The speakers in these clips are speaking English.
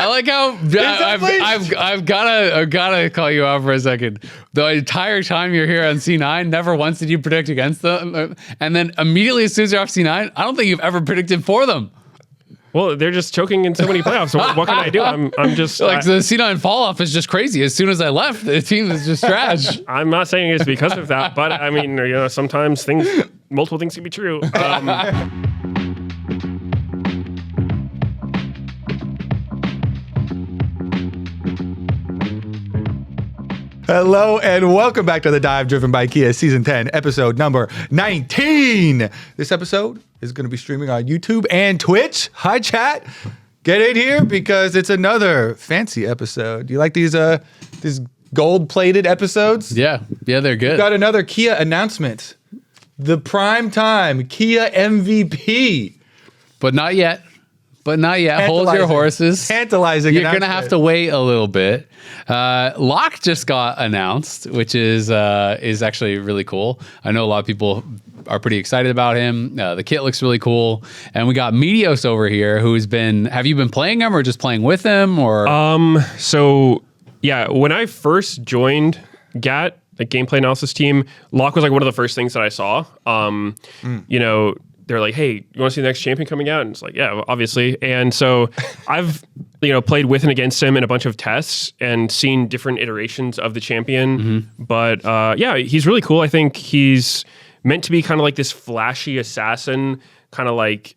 I like how I've gotta call you out for a second. The entire time you're here on C9, never once did you predict against them, and then immediately as soon as you're off C9, I don't think you've ever predicted for them. Well, they're just choking in so many playoffs. So what can I do? I'm just like the C9 fall off is just crazy. As soon as I left, the team is just trash. I'm not saying it's because of that, but I mean, sometimes multiple things can be true. Hello and welcome back to The Dive, driven by Kia, Season 10, episode number 19. This episode is going to be streaming on YouTube and Twitch. Hi, chat. Get in here because it's another fancy episode. Do you like these gold-plated episodes? Yeah, they're good. We've got another Kia announcement. The primetime Kia MVP. But not yet. Hold your horses. Tantalizing. You're going to have to wait a little bit. Locke just got announced, which is actually really cool. I know a lot of people are pretty excited about him. The kit looks really cool. And we got Meteos over here have you been playing him or just playing with him or? So yeah, when I first joined GAT, the gameplay analysis team, Locke was like one of the first things that I saw. They're like, hey, you want to see the next champion coming out? And it's like, yeah, obviously. And so I've, played with and against him in a bunch of tests and seen different iterations of the champion. Mm-hmm. But yeah, he's really cool. I think he's meant to be kind of like this flashy assassin, kind of like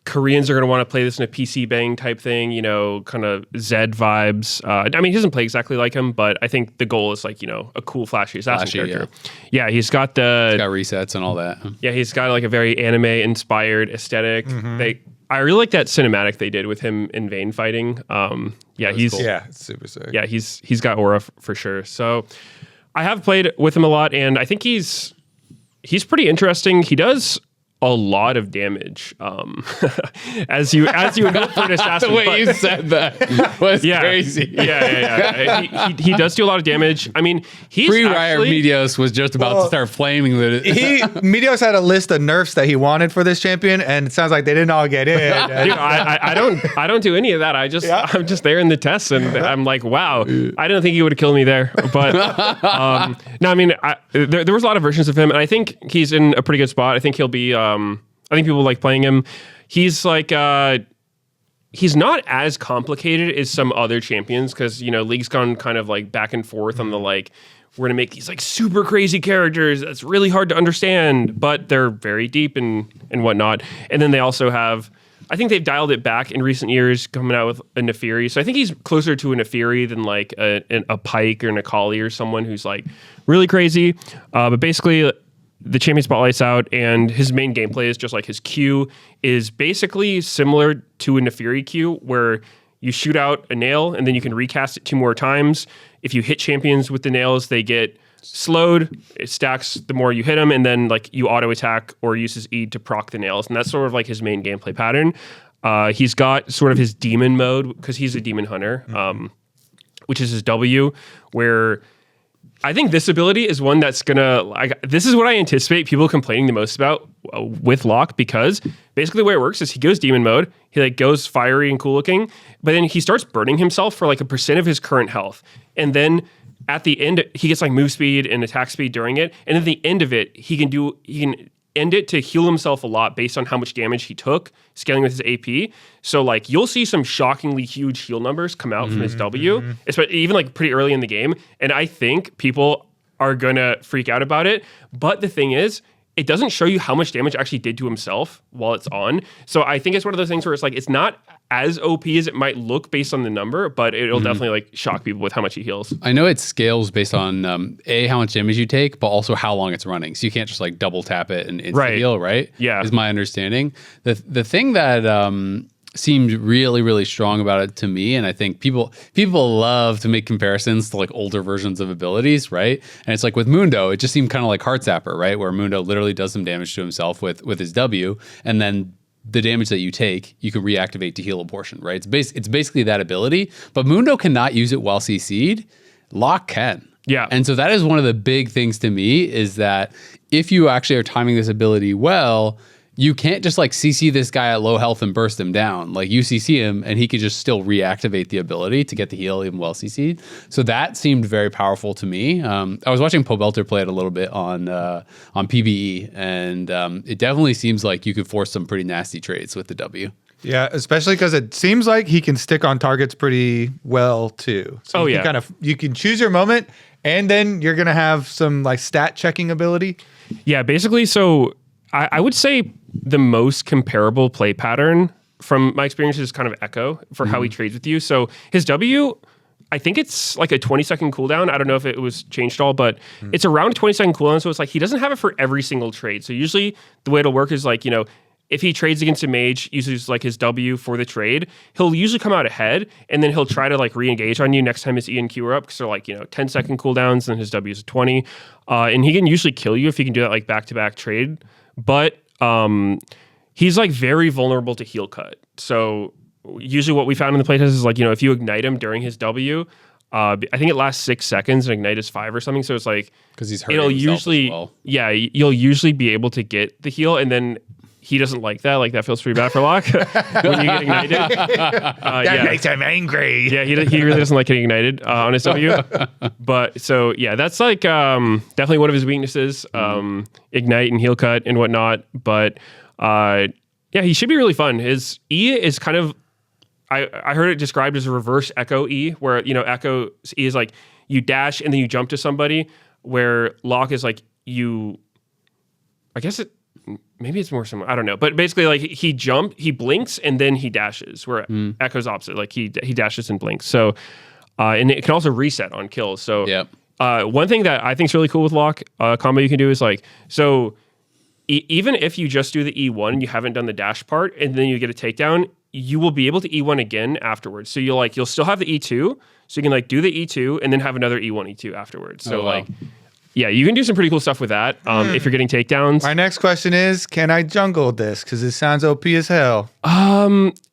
Koreans are going to want to play this in a PC bang type thing, kind of Zed vibes. I mean, he doesn't play exactly like him, but I think the goal is like, a cool flashy assassin character. Yeah, he's got resets and all that. Yeah, he's got like a very anime inspired aesthetic. Mm-hmm. I really like that cinematic they did with him in Vayne fighting. He's cool. Yeah, it's super sick. Yeah, he's got aura for sure. So I have played with him a lot, and I think he's pretty interesting. He does a lot of damage, as you would hope for an assassin. The way you said that was crazy. Yeah. He does do a lot of damage. I mean, he's Pre-Riot Meteos was just about to start flaming Meteos had a list of nerfs that he wanted for this champion, and it sounds like they didn't all get in. Dude, I don't do any of that. I'm just there in the tests, and I'm like, wow, I didn't think he would kill me there. But no, I mean, there was a lot of versions of him, and I think he's in a pretty good spot. I think he'll be. I think people like playing him. He's like, he's not as complicated as some other champions because, League's gone kind of like back and forth on the like, we're going to make these like super crazy characters that's really hard to understand, but they're very deep and whatnot. And then they also have, I think they've dialed it back in recent years coming out with a Nefiri. So I think he's closer to a Nefiri than like a Pike or an Akali or someone who's like really crazy. But basically, the champion spotlight's out, and his main gameplay is just like his Q is basically similar to a Nefiri Q, where you shoot out a nail and then you can recast it 2 more times. If you hit champions with the nails, they get slowed. It stacks the more you hit them, and then like you auto attack or use his E to proc the nails, and that's sort of like his main gameplay pattern. He's got sort of his demon mode because he's a demon hunter, which is his W, where I think this ability is one that's this is what I anticipate people complaining the most about with Locke, because basically the way it works is he goes demon mode, he like goes fiery and cool looking, but then he starts burning himself for like a % of his current health. And then at the end, he gets like move speed and attack speed during it. And at the end of it, he can end it to heal himself a lot based on how much damage he took, scaling with his AP. So like you'll see some shockingly huge heal numbers come out from his W, especially even like pretty early in the game. And I think people are gonna freak out about it. But the thing is, it doesn't show you how much damage actually did to himself while it's on. So I think it's one of those things where it's like, it's not as OP as it might look based on the number, but it'll definitely like shock people with how much he heals. I know it scales based on how much damage you take, but also how long it's running. So you can't just like double tap it and heal, right? Yeah. Is my understanding. The thing that seemed really, really strong about it to me, and I think people love to make comparisons to like older versions of abilities, right? And it's like with Mundo, it just seemed kind of like Heart Zapper, right? Where Mundo literally does some damage to himself with his W, and then the damage that you take, you can reactivate to heal a portion, right? It's basically that ability, but Mundo cannot use it while CC'd. Locke can. Yeah. And so that is one of the big things to me, is that if you actually are timing this ability well, you can't just like CC this guy at low health and burst him down. Like you CC him and he could just still reactivate the ability to get the heal even well CC'd. So that seemed very powerful to me. I was watching Pobelter play it a little bit on PBE, and it definitely seems like you could force some pretty nasty trades with the W. Yeah, especially because it seems like he can stick on targets pretty well too. So you can choose your moment, and then you're gonna have some like stat checking ability. Yeah, basically. So I would say the most comparable play pattern from my experience is kind of Echo for how he trades with you. So his W, I think it's like a 20-second cooldown. I don't know if it was changed at all, but it's around a 20-second cooldown. So it's like he doesn't have it for every single trade. So usually the way it'll work is like, if he trades against a mage, uses like his W for the trade, he'll usually come out ahead, and then he'll try to like re-engage on you next time his E and Q are up, because they're like 10-second cooldowns, and his W is 20, and he can usually kill you if he can do that like back-to-back trade. But he's like very vulnerable to heal cut. So usually what we found in the playtest is like if you ignite him during his W, I think it lasts 6 seconds and ignite is 5 or something. So it's like because he's hurting himself as well. Yeah, you'll usually be able to get the heal, and then he doesn't like that. Like that feels pretty bad for Locke when you get ignited. That makes him angry. Yeah, he really doesn't like getting ignited on his W. But so yeah, that's like definitely one of his weaknesses. Ignite and heal cut and whatnot. But yeah, he should be really fun. His E is kind of I heard it described as a reverse Echo E, where Echo E is like you dash and then you jump to somebody, where Locke is like maybe it's more similar. I don't know. But basically, like he blinks and then he dashes, where Echo's opposite. Like he dashes and blinks. So, and it can also reset on kills. So, one thing that I think is really cool with Locke combo you can do is like, so even if you just do the E1 and you haven't done the dash part, and then you get a takedown, you will be able to E1 again afterwards. So you'll still have the E2, so you can like do the E2 and then have another E1, E2 afterwards. So yeah, you can do some pretty cool stuff with that if you're getting takedowns. My next question is, can I jungle this? Because it sounds OP as hell.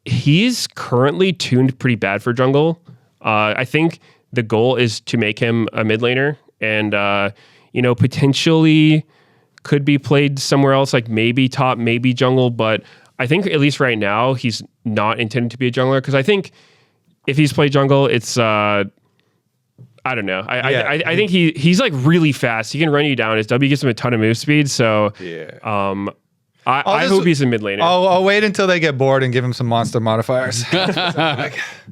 He's currently tuned pretty bad for jungle. I think the goal is to make him a mid laner, and potentially could be played somewhere else, like maybe top, maybe jungle. But I think at least right now he's not intended to be a jungler, because I think if he's played jungle, it's I don't know. I think he's like really fast. He can run you down. His W gives him a ton of move speed. So I hope he's a mid laner. I'll wait until they get bored and give him some monster modifiers.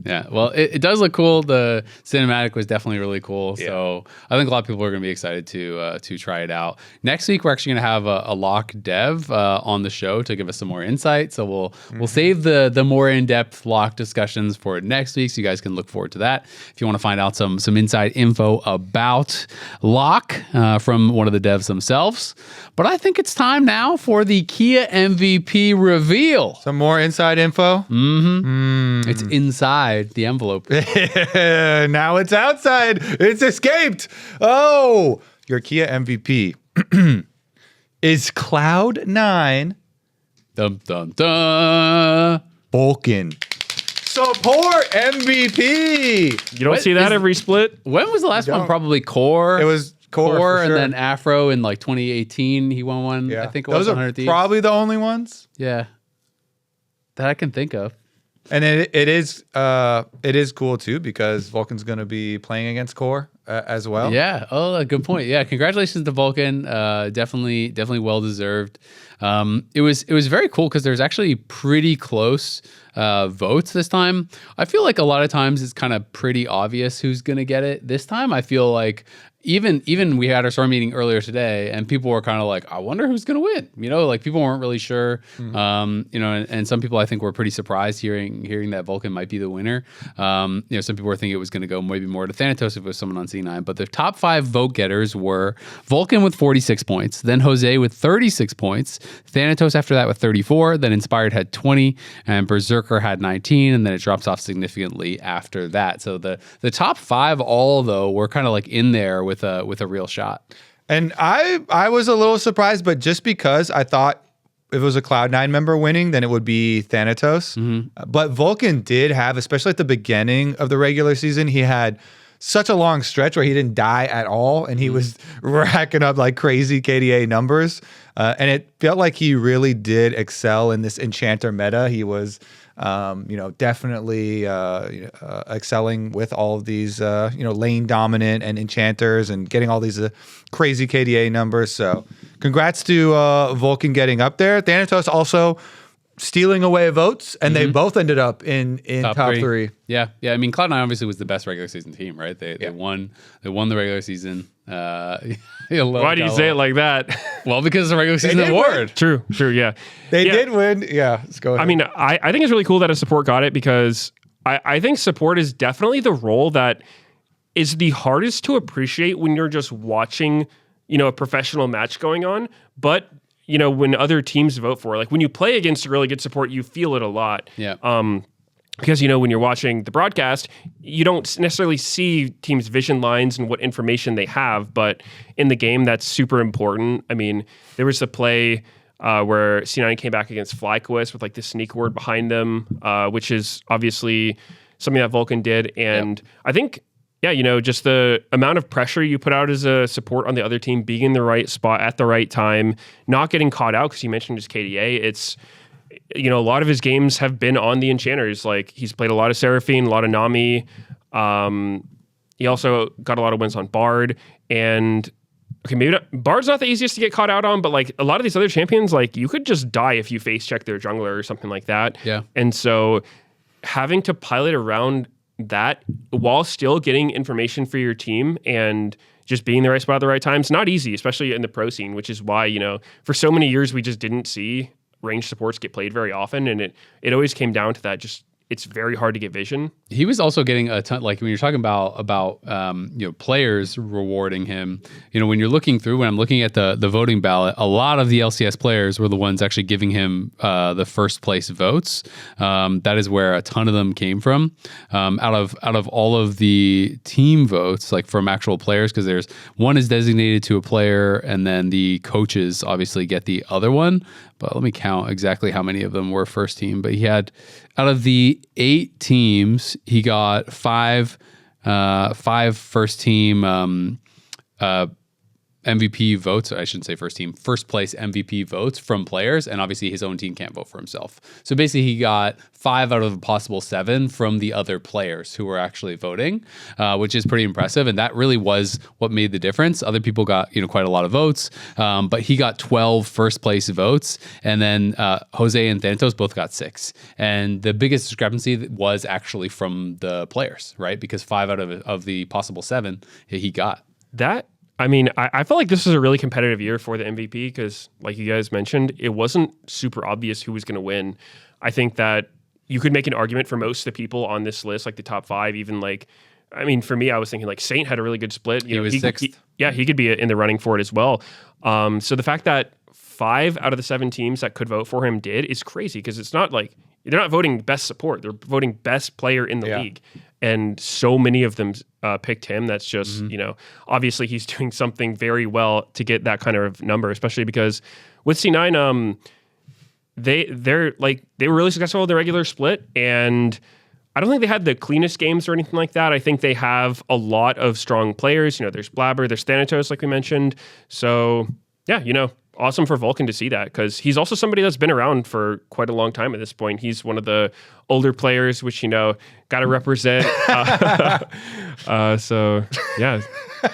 Yeah, well, it does look cool. The cinematic was definitely really cool. Yeah. So I think a lot of people are going to be excited to try it out. Next week, we're actually going to have a Locke dev on the show to give us some more insight. So we'll save the more in-depth Locke discussions for next week, so you guys can look forward to that. If you want to find out some inside info about Locke from one of the devs themselves. But I think it's time now for the Kia MVP reveal. Some more inside info? It's inside the envelope. Now it's outside. It's escaped. Oh, your Kia MVP is Cloud9. Dum, dum, dum. Vulcan. Support MVP. You don't see that every split? When was the last one? Probably Core. It was Core, and then Afro in like 2018. He won one. Yeah. I think it was 100 Thieves. Probably the only ones. Yeah, that I can think of. And it is cool too, because Vulcan's going to be playing against Core as well. Yeah. Oh, good point. Yeah. Congratulations to Vulcan. Definitely well deserved. It was very cool because there's actually pretty close votes this time. I feel like a lot of times it's kind of pretty obvious who's going to get it. This time I feel like even we had our storm meeting earlier today, and people were kind of like, I wonder who's going to win. Like people weren't really sure. And some people I think were pretty surprised hearing that Vulcan might be the winner. Some people were thinking it was going to go maybe more to Thanatos if it was someone on C9. But the top 5 vote getters were Vulcan with 46 points, then Jose with 36 points, Thanatos after that with 34, then Inspired had 20, and Berserker had 19, and then it drops off significantly after that. So the top 5 all though were kind of like in there with a real shot. And I was a little surprised, but just because I thought if it was a Cloud9 member winning, then it would be Thanatos. But Vulcan did have, especially at the beginning of the regular season, he had such a long stretch where he didn't die at all, and he was racking up like crazy KDA numbers. And it felt like he really did excel in this Enchanter meta. He was, definitely excelling with all of these, lane dominant and Enchanters and getting all these crazy KDA numbers. So congrats to Vulcan getting up there. Thanatos also stealing away votes, and they both ended up in top three. Yeah. I mean, Cloud9 obviously was the best regular season team, right? They won the regular season. Why do you say it like that? Well, because it's a regular season award. True. Yeah, they did win. Yeah, let's go ahead. I mean, I think it's really cool that a support got it, because I think support is definitely the role that is the hardest to appreciate when you're just watching, a professional match going on, but when other teams vote for it. Like when you play against a really good support, you feel it a lot. Yeah. Because, when you're watching the broadcast, you don't necessarily see teams' vision lines and what information they have, but in the game, that's super important. I mean, there was a play where C9 came back against FlyQuest with like the sneak word behind them, which is obviously something that Vulcan did. And I think, just the amount of pressure you put out as a support on the other team, being in the right spot at the right time, not getting caught out, because you mentioned just KDA. It's, a lot of his games have been on the Enchanters. Like he's played a lot of Seraphine, a lot of Nami. He also got a lot of wins on Bard. And okay, maybe Bard's not the easiest to get caught out on, but like a lot of these other champions, like you could just die if you face check their jungler or something like that. Yeah. And so having to pilot around that while still getting information for your team and just being in the right spot at the right time, it's not easy, especially in the pro scene, which is why, for so many years we just didn't see range supports get played very often. And it always came down to that, just it's very hard to get vision. He was also getting a ton, like when you're talking about players rewarding him, when you're looking through, when I'm looking at the voting ballot, a lot of the LCS players were the ones actually giving him the first place votes. That is where a ton of them came from. Out of all of the team votes, like from actual players, because there's one is designated to a player, and then the coaches obviously get the other one. But let me count exactly how many of them were first team. But he had, out of the 8 teams, he got five first team MVP votes. I shouldn't say first team, first place MVP votes from players, and obviously his own team can't vote for himself. So basically he got 5 out of a possible 7 from the other players who were actually voting, which is pretty impressive. And that really was what made the difference. Other people got quite a lot of votes, but he got 12 first place votes, and then Jose and Thanatos both got 6. And the biggest discrepancy was actually from the players, right? Because 5 out of the possible 7 he got. I mean, I felt like this was a really competitive year for the MVP because, like you guys mentioned, it wasn't super obvious who was going to win. I think that you could make an argument for most of the people on this list, like the top 5, even like, I mean, for me, I was thinking like Saint had a really good split. He was 6th. He could be in the running for it as well. So the fact that 5 out of the 7 teams that could vote for him did is crazy, because it's not like they're not voting best support; they're voting best player in the league. And so many of them picked him. That's just, obviously he's doing something very well to get that kind of number, especially because with C9, they were really successful in the regular split, and I don't think they had the cleanest games or anything like that. I think they have a lot of strong players. There's Blabber, there's Thanatos, like we mentioned. So yeah, awesome for Vulcan to see that, because he's also somebody that's been around for quite a long time at this point. He's one of the older players, which, got to represent. So yeah,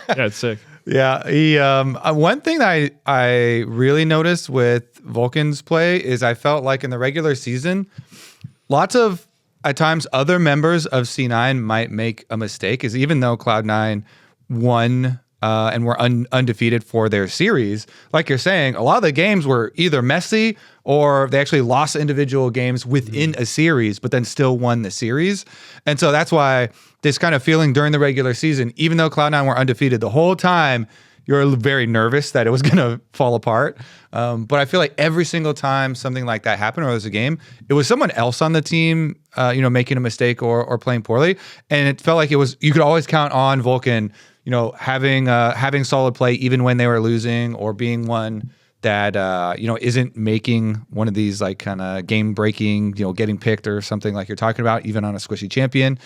it's sick. Yeah, he. One thing that I really noticed with Vulcan's play is I felt like in the regular season, lots of, at times, other members of C9 might make a mistake, is even though Cloud9 won and were undefeated for their series, like you're saying, a lot of the games were either messy or they actually lost individual games within a series, but then still won the series. And so that's why this kind of feeling during the regular season, even though Cloud9 were undefeated the whole time, you're very nervous that it was going to fall apart. But I feel like every single time something like that happened or there was a game, it was someone else on the team, making a mistake or playing poorly. And it felt like you could always count on Vulcan, having solid play even when they were losing, or being one that isn't making one of these like kind of game breaking, getting picked or something like you're talking about, even on a squishy champion.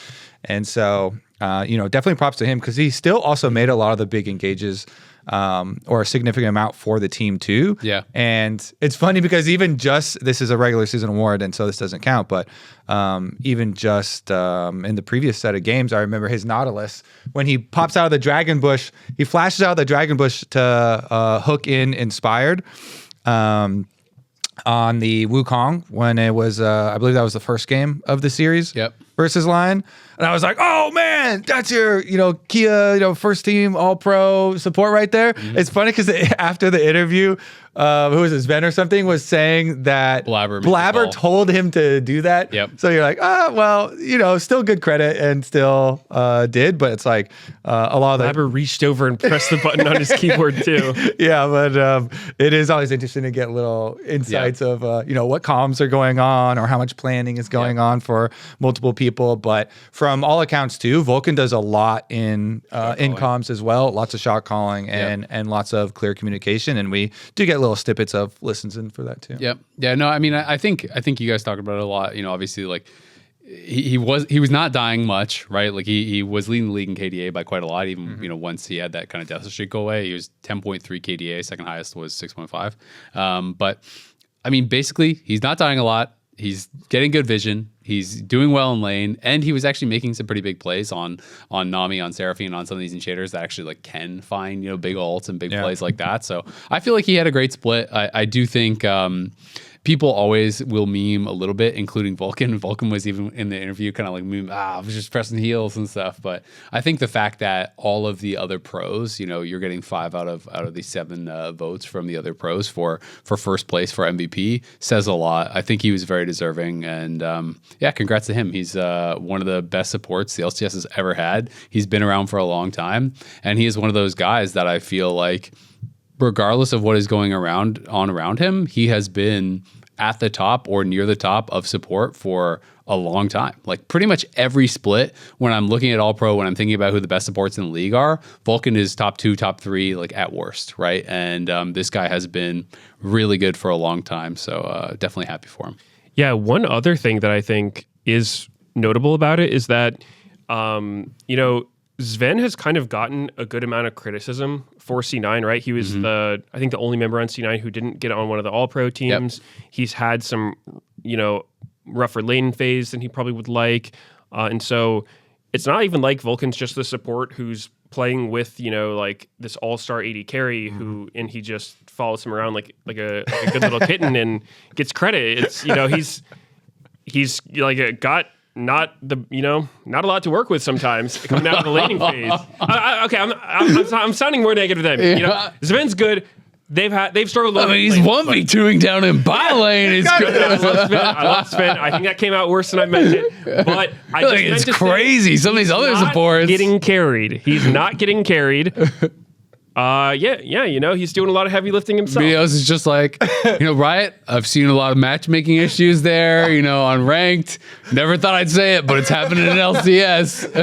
And so definitely props to him because he still also made a lot of the big engages or a significant amount for the team too. Yeah. And it's funny because even just, this is a regular season award and so this doesn't count, but even just in the previous set of games, I remember his Nautilus, when he pops out of the Dragon Bush, he flashes out of the Dragon Bush to hook in Inspired on the Wukong when it was, I believe that was the first game of the series. Yep. Versus LYON. And I was like, oh man, that's your, Kia, first team all-pro support right there. Mm-hmm. It's funny because after the interview, who was it, Sven or something, was saying that Blabber told him to do that. Yep. So you're like, still good credit and still did, but it's like a lot of Blabber reached over and pressed the button on his keyboard too. Yeah, but it is always interesting to get little insights of, what comms are going on or how much planning is going on for multiple people. But from all accounts too, Vulcan does a lot in comms as well. Lots of shot calling and lots of clear communication. And we do get little snippets of listens in for that too. Yep. Yeah. No. I mean, I think you guys talked about it a lot. Obviously, like he was not dying much, right? Like he was leading the league in KDA by quite a lot. Even once he had that kind of death streak go away, he was 10.3 KDA. Second highest was 6.5. But I mean, basically, he's not dying a lot. He's getting good vision. He's doing well in lane, and he was actually making some pretty big plays on Nami, on Seraphine, on some of these enchanters that actually can find big ults and big plays like that. So I feel like he had a great split. I do think people always will meme a little bit, including Vulcan. Vulcan was even in the interview kind of like meme, I was just pressing heels and stuff. But I think the fact that all of the other pros, you're getting 5 out of these 7 votes from the other pros for first place for MVP says a lot. I think he was very deserving, and congrats to him. He's one of the best supports the LCS has ever had. He's been around for a long time, and he is one of those guys that I feel like, regardless of what is going around him, he has been at the top or near the top of support for a long time. Like pretty much every split, when I'm looking at All Pro, when I'm thinking about who the best supports in the league are, Vulcan is top 2, top 3, like at worst, right? And this guy has been really good for a long time. So definitely happy for him. Yeah, one other thing that I think is notable about it is that, Sven has kind of gotten a good amount of criticism for C9, right? He was I think the only member on C9 who didn't get on one of the All-Pro teams. Yep. He's had some, rougher lane phase than he probably would like. And so it's not even like Vulcan's just the support who's playing with, this all-star AD carry and he just follows him around like a good little kitten and gets credit. It's, he's like got not a lot to work with sometimes coming out of the laning phase. I'm sounding more negative than him. Sven's good. They've struggled. He's 1v2ing down in bot lane. It's good. I love Sven. I think that came out worse than I meant it. But I just it's crazy. Some of these other supports getting carried. He's not getting carried. He's doing a lot of heavy lifting himself. Meteos is just like, Riot, I've seen a lot of matchmaking issues there, on ranked. Never thought I'd say it, but it's happening in LCS.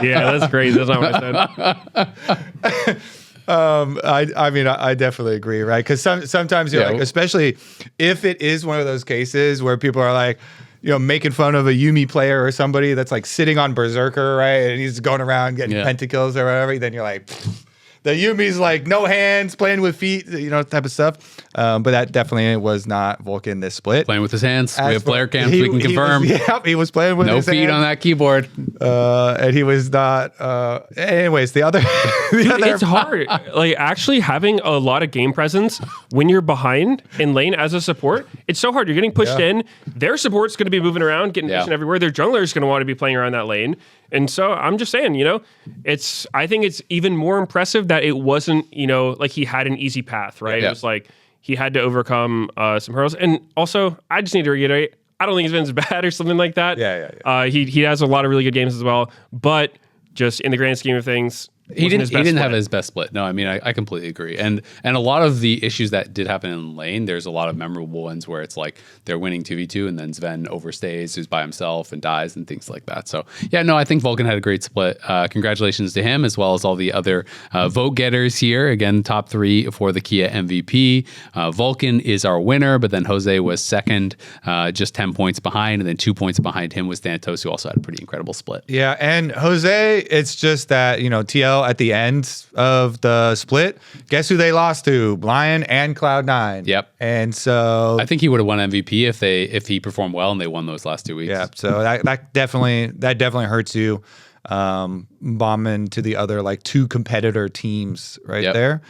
Yeah, that's crazy. That's not what I said. I definitely agree, right? Because sometimes you're like, especially if it is one of those cases where people are like, making fun of a Yuumi player or somebody that's like sitting on Berserker, right? And he's going around getting pentakills or whatever. Then you're like, the Yumi's like no hands, playing with feet, type of stuff. But that definitely was not Vulcan this split. Playing with his hands. We have player cams. We can confirm. He was playing with his hands. No feet on that keyboard. And he was not. Anyways, the other. It's hard. Like actually having a lot of game presence when you're behind in lane as a support, it's so hard. You're getting pushed in. Their support's going to be moving around, getting pushed everywhere. Their jungler's going to want to be playing around that lane. And so I'm just saying, I think it's even more impressive that it wasn't, like he had an easy path, right? It was like he had to overcome some hurdles. And also, I just need to reiterate, I don't think Sven's bad or something like that. Yeah. He has a lot of really good games as well. But just in the grand scheme of things, He wasn't his best didn't have split. his best split. No, I mean I completely agree. And a lot of the issues that did happen in lane, there's a lot of memorable ones where it's like they're winning 2v2 and then Sven overstays, who's by himself and dies and things like that. So yeah, no, I think Vulcan had a great split. Congratulations to him as well as all the other vote getters here. Again, top 3 for the Kia MVP. Vulcan is our winner, but then Jose was second, just 10 points behind, and then 2 points behind him was Thanatos, who also had a pretty incredible split. Yeah, and Jose, it's just that, TL at the end of the split, guess who they lost to? LYON and Cloud9. Yep. And so I think he would have won MVP if he performed well and they won those last 2 weeks. yeah, so that definitely hurts you. Bombing to the other like 2 competitor teams right there.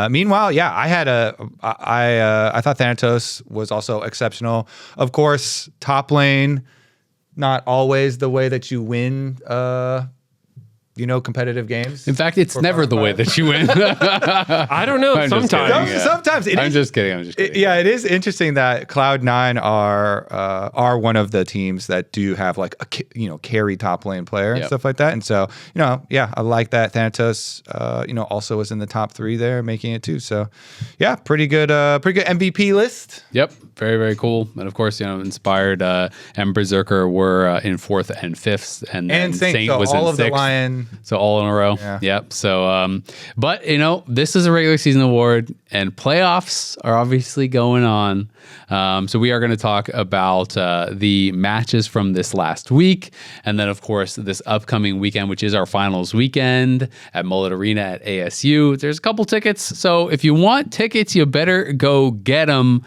Meanwhile, yeah, I thought Thanatos was also exceptional. Of course, top lane, not always the way that you win competitive games. In fact, it's never the way that you win. I don't know. I'm just Sometimes. kidding, yeah. Sometimes it I'm is- just kidding. Yeah, it is interesting that Cloud9 are one of the teams that do have like a carry top lane player and Yep. stuff like that. And so I like that Thanatos also was in the top 3 there, making it too. So yeah, pretty good MVP list. Yep, very very cool. And of course, Inspired and Berserker were in 4th and 5th, and then And Saint, so was all in of the 6th. Lion. So all in a row. Yeah. Yep. So, but this is a regular season award, and playoffs are obviously going on. So we are going to talk about the matches from this last week, and then of course this upcoming weekend, which is our finals weekend at Mullet Arena at ASU. There's a couple tickets, so if you want tickets, you better go get them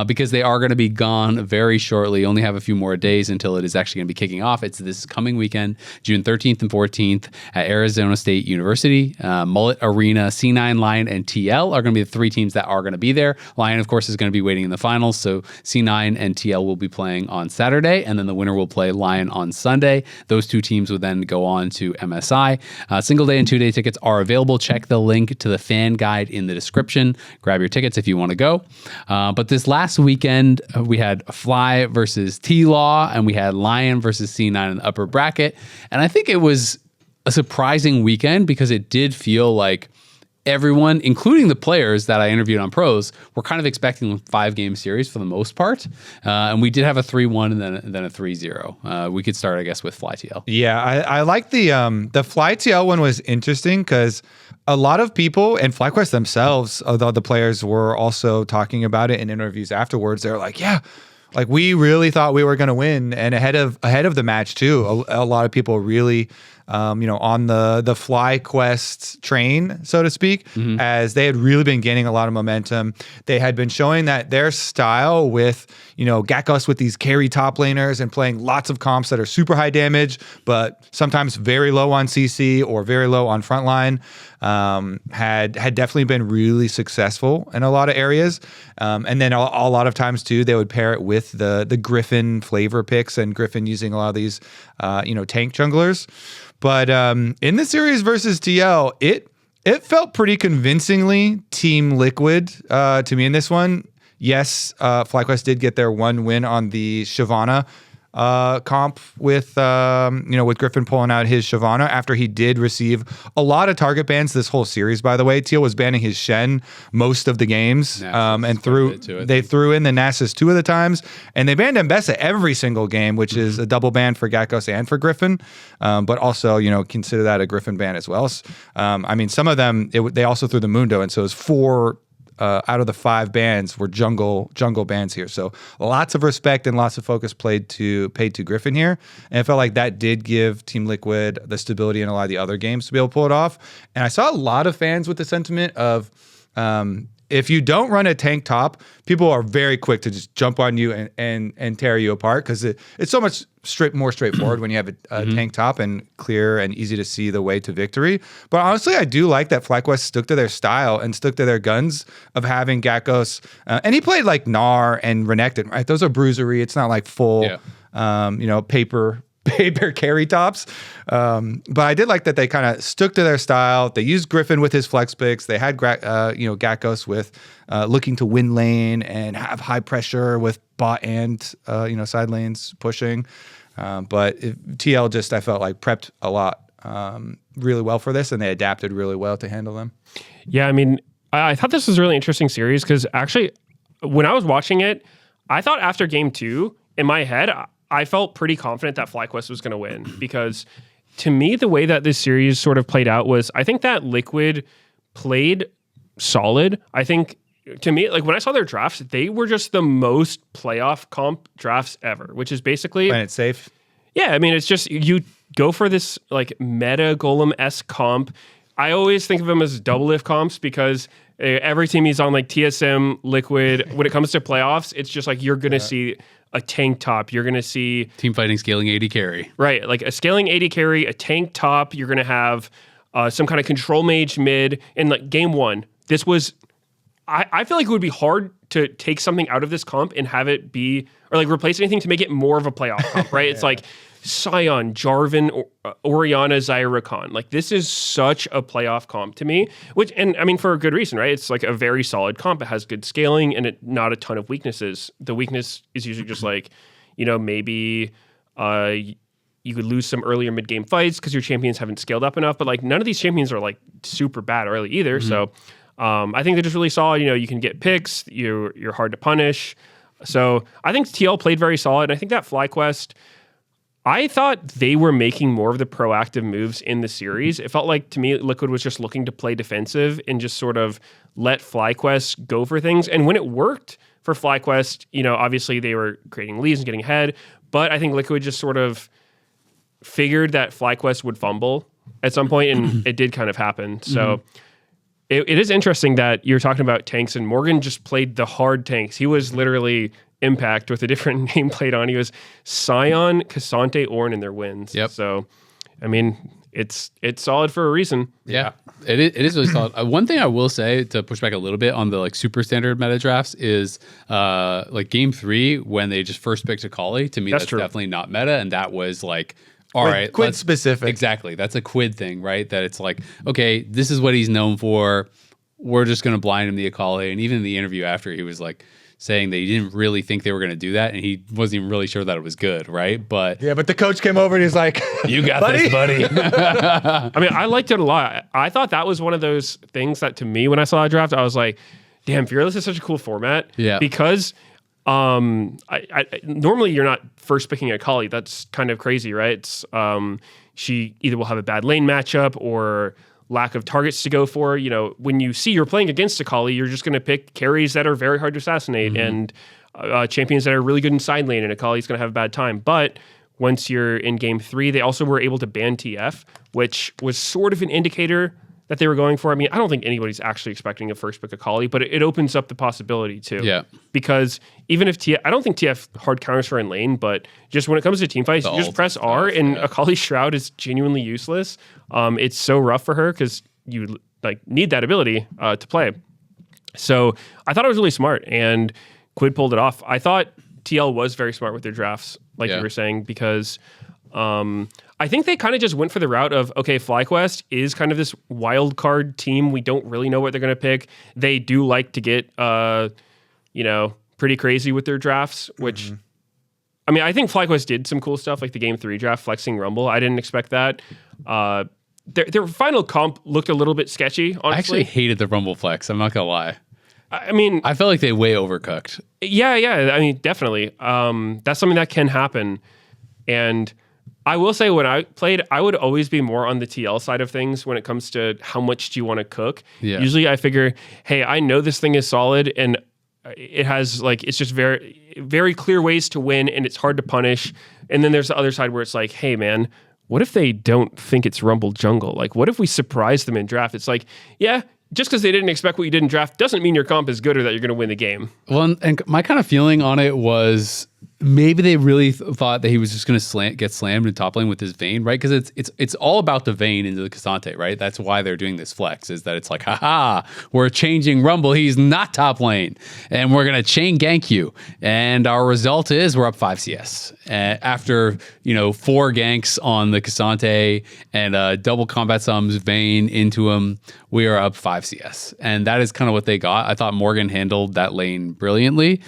because they are going to be gone very shortly. You only have a few more days until it is actually going to be kicking off. It's this coming weekend, June 13th and 14th. At Arizona State University. Mullet Arena, C9, LYON, and TL are going to be the 3 teams that are going to be there. LYON, of course, is going to be waiting in the finals, so C9 and TL will be playing on Saturday, and then the winner will play LYON on Sunday. Those 2 teams will then go on to MSI. Single day and 2-day tickets are available. Check the link to the fan guide in the description. Grab your tickets if you want to go. But this last weekend, we had Fly versus TLAW, and we had LYON versus C9 in the upper bracket, and I think it was a surprising weekend because it did feel like everyone, including the players that I interviewed on Pros, were kind of expecting a 5-game series for the most part. And we did have a 3-1 and then a 3-0. We could start, I guess, with FlyTL. Yeah, I like the FlyTL one was interesting because a lot of people and FlyQuest themselves, although the players were also talking about it in interviews afterwards, they're like, yeah, like we really thought we were going to win, and ahead of the match too. A lot of people really, on the FlyQuest train, so to speak, as they had really been gaining a lot of momentum. They had been showing that their style with Gakkos with these carry top laners and playing lots of comps that are super high damage, but sometimes very low on CC or very low on frontline. Had definitely been really successful in a lot of areas. And then a lot of times too, they would pair it with the Gryffinn flavor picks, and Gryffinn using a lot of these, tank junglers. But in the series versus TL, it felt pretty convincingly Team Liquid to me in this one. Yes, FlyQuest did get their 1 win on the Shyvana comp with Gryffinn pulling out his Shyvana after he did receive a lot of target bans this whole series. By the way, Teal was banning his Shen most of the games, and they threw in the Nasus 2 of the times, and they banned Mbessa every single game, which is a double ban for Gakkos and for Gryffinn, but also consider that a Gryffinn ban as well. Some of them they also threw the Mundo, and so it was 4 out of the 5 bans were jungle bans here. So lots of respect and lots of focus paid to Gryffinn here. And it felt like that did give Team Liquid the stability in a lot of the other games to be able to pull it off. And I saw a lot of fans with the sentiment of, if you don't run a tank top, people are very quick to just jump on you and tear you apart because it's so much more straightforward when you have a tank top and clear and easy to see the way to victory. But honestly, I do like that FlyQuest stuck to their style and stuck to their guns of having Gakkos. And he played like Gnar and Renekton, right? Those are bruisery. It's not like full, paper carry tops. But I did like that they kind of stuck to their style. They used Gryffinn with his flex picks. They had Gakkos with looking to win lane and have high pressure with bot and side lanes pushing. But TL just, I felt like, prepped a lot really well for this, and they adapted really well to handle them. Yeah, I mean, I thought this was a really interesting series because actually, when I was watching it, I thought after game 2, in my head, I felt pretty confident that FlyQuest was going to win because to me, the way that this series sort of played out was I think that Liquid played solid. I think to me, like when I saw their drafts, they were just the most playoff comp drafts ever, which is basically Playing it safe. Yeah, I mean, it's just you go for this like meta golem-esque comp. I always think of them as double if comps because every team he's on like TSM, Liquid. When it comes to playoffs, it's just like you're gonna see a tank top. You're gonna see Team fighting scaling 80 carry. Right, like a scaling 80 carry, a tank top. You're gonna have some kind of control mage mid. In like game 1, this was. I feel like it would be hard to take something out of this comp and have it be or like replace anything to make it more of a playoff comp, right? It's like Sion, Jarvan, Orianna, Zyrakan. Like this is such a playoff comp to me, and I mean for a good reason, right? It's like a very solid comp. It has good scaling and not a ton of weaknesses. The weakness is usually just like, maybe you could lose some earlier mid game fights because your champions haven't scaled up enough. But like none of these champions are like super bad early either. So I think they're just really solid. You can get picks. You're hard to punish. So I think TL played very solid. And I think that FlyQuest, I thought they were making more of the proactive moves in the series. It felt like to me Liquid was just looking to play defensive and just sort of let FlyQuest go for things. And when it worked for FlyQuest, obviously they were creating leads and getting ahead. But I think Liquid just sort of figured that FlyQuest would fumble at some point, and it did kind of happen. So it is interesting that you're talking about tanks, and Morgan just played the hard tanks. He was literally Impact with a different nameplate on. He was Sion, Cassante, Ornn in their wins. Yep. So, I mean, it's solid for a reason. Yeah, it is really solid. One thing I will say to push back a little bit on the like super standard meta drafts is like game 3 when they just first picked Akali. To me, that's definitely not meta, and that was like. All right, Quid specific. Exactly. That's a Quid thing, right? That it's like, okay, this is what he's known for. We're just going to blind him the Akali. And even in the interview after, he was like saying that he didn't really think they were going to do that. And he wasn't even really sure that it was good, right? But but the coach came over and he's like, you got this, buddy. I mean, I liked it a lot. I thought that was one of those things that to me, when I saw a draft, I was like, damn, Fearless is such a cool format. Yeah. Because I normally you're not first picking a Akali. That's kind of crazy, right? It's, she either will have a bad lane matchup or lack of targets to go for. When you see you're playing against Akali, you're just going to pick carries that are very hard to assassinate and champions that are really good in side lane, and Akali's going to have a bad time. But once you're in game 3, they also were able to ban TF, which was sort of an indicator that they were going for. I mean, I don't think anybody's actually expecting a first pick Akali, but it opens up the possibility too. Yeah. Because even if TF, I don't think TF hard counters her in lane, but just when it comes to team fights, you just press R and Akali's Shroud is genuinely useless. It's so rough for her because you like need that ability to play. So I thought it was really smart, and Quid pulled it off. I thought TL was very smart with their drafts, like you were saying, because I think they kind of just went for the route of, okay, FlyQuest is kind of this wild card team. We don't really know what they're going to pick. They do like to get, pretty crazy with their drafts, which, I mean, I think FlyQuest did some cool stuff, like the Game 3 draft, flexing Rumble. I didn't expect that. Their final comp looked a little bit sketchy, honestly. I actually hated the Rumble flex. I'm not going to lie. I mean, I felt like they way overcooked. Yeah. I mean, definitely. That's something that can happen. And I will say when I played, I would always be more on the TL side of things when it comes to how much do you want to cook. Yeah. Usually I figure, hey, I know this thing is solid and it has like, it's just very, very clear ways to win and it's hard to punish. And then there's the other side where it's like, hey man, what if they don't think it's Rumble Jungle? Like what if we surprise them in draft? It's like, yeah, just because they didn't expect what you did in draft doesn't mean your comp is good or that you're going to win the game. Well, and my kind of feeling on it was maybe they really thought that he was just going to get slammed in top lane with his Vayne, right? Because it's all about the Vayne into the Cassante, right? That's why they're doing this flex, is that it's like, haha, we're changing Rumble. He's not top lane, and we're going to chain gank you. And our result is we're up 5 CS. after 4 ganks on the Cassante and double combat summons Vayne into him, we are up 5 CS. And that is kind of what they got. I thought Morgan handled that lane brilliantly.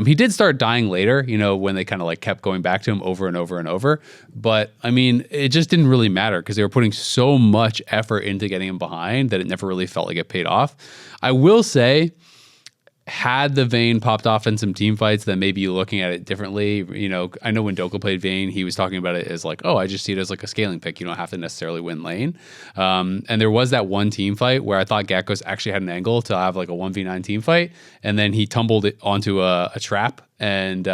He did start dying later, when they kind of like kept going back to him over and over and over. But I mean, it just didn't really matter because they were putting so much effort into getting him behind that it never really felt like it paid off. I will say, had the Vayne popped off in some team fights, then maybe you're looking at it differently. I know when Doka played Vayne, he was talking about it as like, oh, I just see it as like a scaling pick. You don't have to necessarily win lane. And there was that one team fight where I thought Gekko's actually had an angle to have like a 1v9 team fight. And then he tumbled it onto a trap. And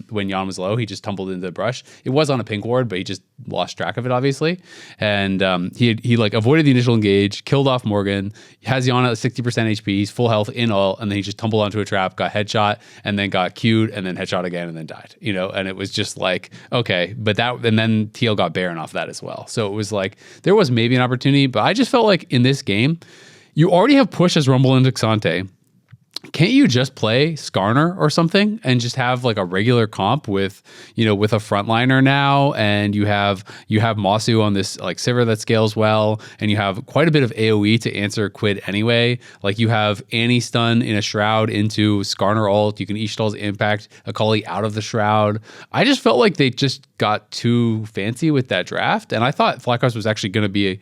when Yon was low, he just tumbled into the brush. It was on a pink ward, but he just lost track of it, obviously. And he like avoided the initial engage, killed off Morgan, has Yon at 60% HP, he's full health in ult, and then he just tumbled onto a trap, got headshot, and then got Q'd, and then headshot again, and then died. And it was just like, okay, and then TL got Baron off that as well. So it was like, there was maybe an opportunity, but I just felt like in this game, you already have push as Rumble and Xante. Can't you just play Skarner or something and just have like a regular comp with a frontliner now, and you have Masu on this like Sivir that scales well, and you have quite a bit of AoE to answer Quid anyway. Like you have Annie stun in a shroud into Skarner ult. You can Ishtal's impact Akali out of the shroud. I just felt like they just got too fancy with that draft, and I thought FlyQuest was actually going to be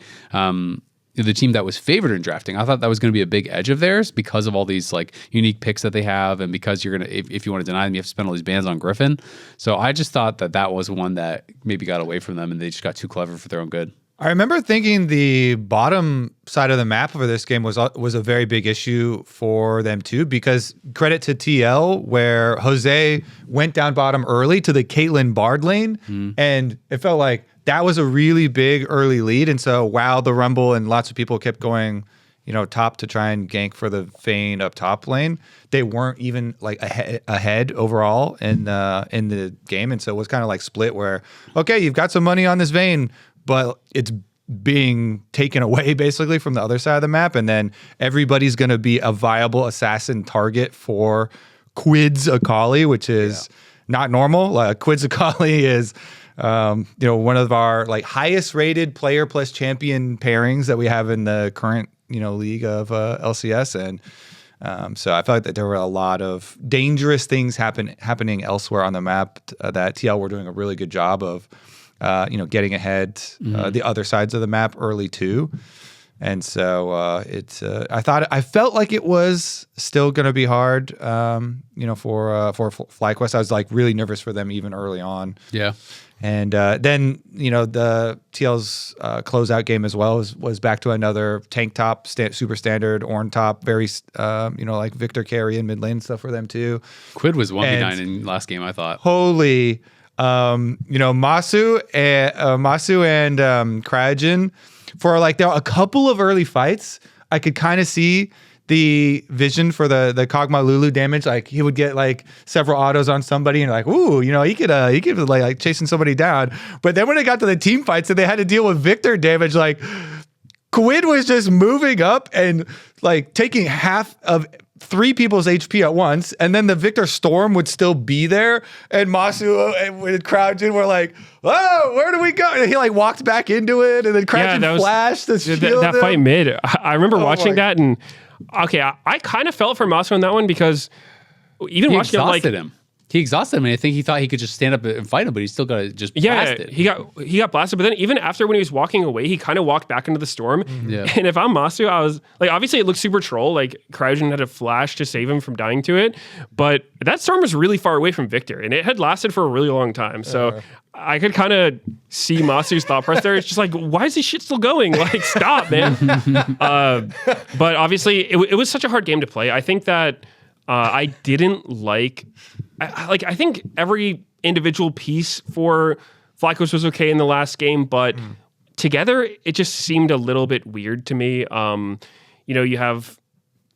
the team that was favored in drafting. I thought that was going to be a big edge of theirs because of all these like unique picks that they have, and because you're gonna, if you want to deny them, you have to spend all these bans on Gryffinn. So I just thought that was one that maybe got away from them, and they just got too clever for their own good. I remember thinking the bottom side of the map for this game was a very big issue for them too, because credit to TL, where Jose went down bottom early to the Caitlyn Bard lane, and it felt like that was a really big early lead. And so while the Rumble and lots of people kept going, top to try and gank for the Vayne up top lane, they weren't even like ahead overall in the game. And so it was kind of like split where, okay, you've got some money on this Vayne, but it's being taken away basically from the other side of the map. And then everybody's going to be a viable assassin target for Quid's Akali, which is not normal. Quid's Akali is one of our like highest rated player plus champion pairings that we have in the current league of LCS. And so I felt like that there were a lot of dangerous things happening elsewhere on the map that TL were doing a really good job of getting ahead the other sides of the map early too. And so I felt like it was still going to be hard for FlyQuest. I was like really nervous for them even early on. Yeah. And then, the TL's closeout game as well was back to another tank top, super standard, Ornn top, very, like Victor carry and mid lane stuff for them too. Quid was 1v9 in last game, I thought. Holy, Masu and Cryogen, for like there were a couple of early fights, I could kind of see the vision for the Kog'Maw Lulu damage. Like he would get like several autos on somebody and like, ooh, he could like chasing somebody down. But then when it got to the team fights and they had to deal with Victor damage, like Quid was just moving up and like taking half of 3 people's HP at once, and then the Victor Storm would still be there, and Masu and Crouchin were like, "Oh, where do we go?" And he like walked back into it, and then Crouchin flashed the shield. That fight mid. I remember watching that, and okay, I kind of felt for Masu on that one because even watching him, he exhausted him, and I think he thought he could just stand up and fight him, but he still got just blasted. He got blasted. But then even after when he was walking away, he kind of walked back into the storm. Yeah. And if I'm Masu, I was like, obviously it looked super troll. Like Cryogen had a flash to save him from dying to it, but that storm was really far away from Victor, and it had lasted for a really long time. So I could kind of see Masu's thought process there. It's just like, why is this shit still going? Like, stop, man. But obviously, it was such a hard game to play. I think that I didn't like. I think every individual piece for FlyQuest was okay in the last game, but together it just seemed a little bit weird to me. You have,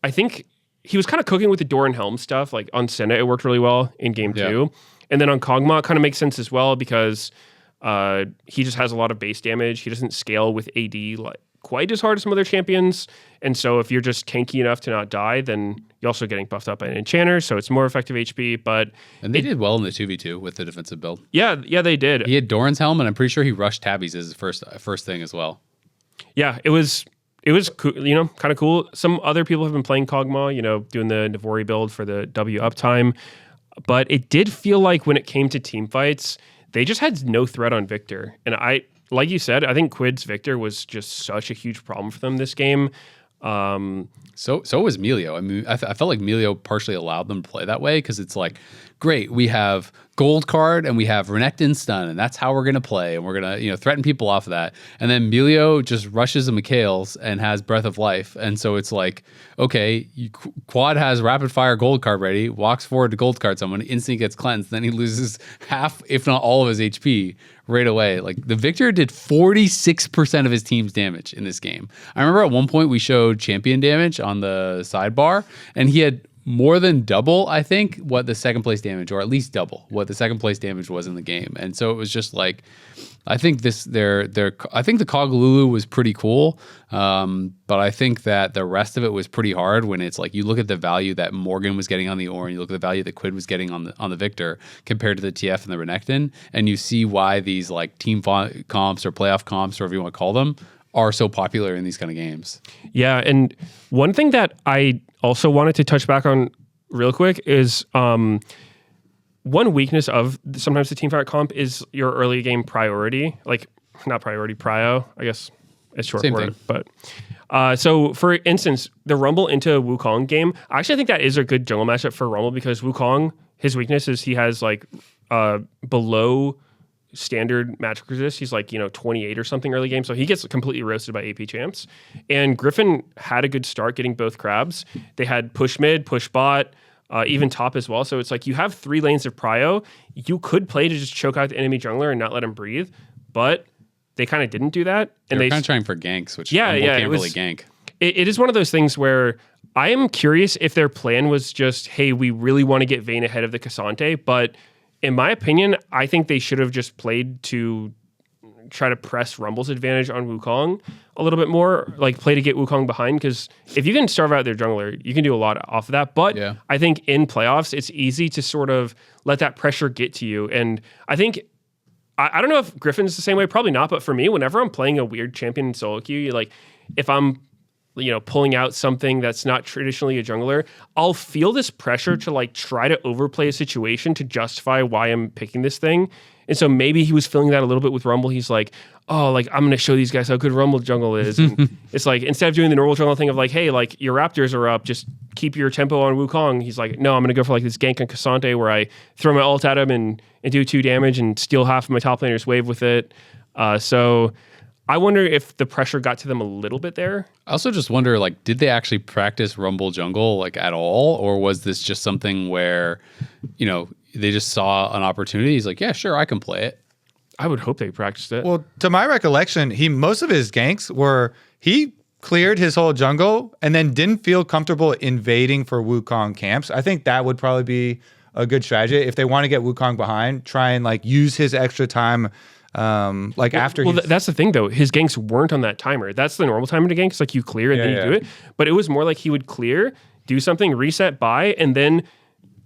I think he was kind of cooking with the door and helm stuff. Like on Senna, it worked really well in game 2. And then on Kog'Maw, it kind of makes sense as well because he just has a lot of base damage. He doesn't scale with AD quite as hard as some other champions. And so if you're just tanky enough to not die, then you're also getting buffed up by an enchanter, so it's more effective HP. And they did well in the 2v2 with the defensive build. Yeah, they did. He had Doran's helm, and I'm pretty sure he rushed Tabby's as his first thing as well. Yeah, it was cool, kind of cool. Some other people have been playing Kog'Maw, doing the Navori build for the W uptime. But it did feel like when it came to team fights, they just had no threat on Victor. And like you said, I think Quid's Victor was just such a huge problem for them this game. So was Melio. I mean, I felt like Melio partially allowed them to play that way because it's like, great, we have gold card and we have Renekton stun, and that's how we're gonna play, and we're gonna threaten people off of that. And then Melio just rushes a Mikhail's and has Breath of Life, and so it's like, okay, Quad has rapid fire gold card ready, walks forward to gold card someone, instantly gets cleansed, then he loses half, if not all, of his HP right away. Like the Victor did 46% of his team's damage in this game. I remember at one point we showed champion damage on the sidebar, and he had more than double, I think, what the second place damage, or at least double what the second place damage was in the game. And so it was just like, I think I think the Coglulu was pretty cool, but I think that the rest of it was pretty hard when it's like you look at the value that Morgan was getting on the Ornn, you look at the value that Quid was getting on the Victor compared to the TF and the Renekton, and you see why these like team comps or playoff comps, or whatever you want to call them, are so popular in these kind of games. Yeah, and one thing that I also wanted to touch back on real quick is one weakness of sometimes the teamfight comp is your early game priority. Like, not priority, prio, I guess it's short Same for thing. it. But so for instance, the Rumble into a Wukong game, I actually think that is a good jungle matchup for Rumble because Wukong, his weakness is he has like below standard magic resist. He's like, 28 or something early game. So he gets completely roasted by AP champs. And Gryffinn had a good start getting both crabs. They had push mid, push bot, even top as well. So it's like you have 3 lanes of prio. You could play to just choke out the enemy jungler and not let him breathe. But they kind of didn't do that. And They're kind of trying for ganks, which can't really gank. It is one of those things where I am curious if their plan was just, hey, we really want to get Vayne ahead of the Cassante, but in my opinion, I think they should have just played to try to press Rumble's advantage on Wukong a little bit more, like play to get Wukong behind, because if you can starve out their jungler, you can do a lot off of that. But yeah. I think in playoffs, it's easy to sort of let that pressure get to you. And I think, I don't know if Griffin's the same way, probably not, but for me, whenever I'm playing a weird champion in solo queue, like if I'm pulling out something that's not traditionally a jungler, I'll feel this pressure to like try to overplay a situation to justify why I'm picking this thing. And so maybe he was feeling that a little bit with Rumble. He's like, oh, like I'm going to show these guys how good Rumble jungle is. And it's like, instead of doing the normal jungle thing of like, hey, like your Raptors are up, just keep your tempo on Wukong. He's like, no, I'm going to go for like this gank on Cassante where I throw my ult at him and do 2 damage and steal half of my top laner's wave with it. So I wonder if the pressure got to them a little bit there. I also just wonder, like, did they actually practice Rumble jungle like at all, or was this just something where, they just saw an opportunity? He's like, yeah, sure, I can play it. I would hope they practiced it. Well, to my recollection, most of his ganks were he cleared his whole jungle and then didn't feel comfortable invading for Wukong camps. I think that would probably be a good strategy if they want to get Wukong behind. Try and like use his extra time. After that's the thing though, his ganks weren't on that timer. That's the normal timer to gank. It's like you clear and then you do it, but it was more like he would clear, do something, reset by, and then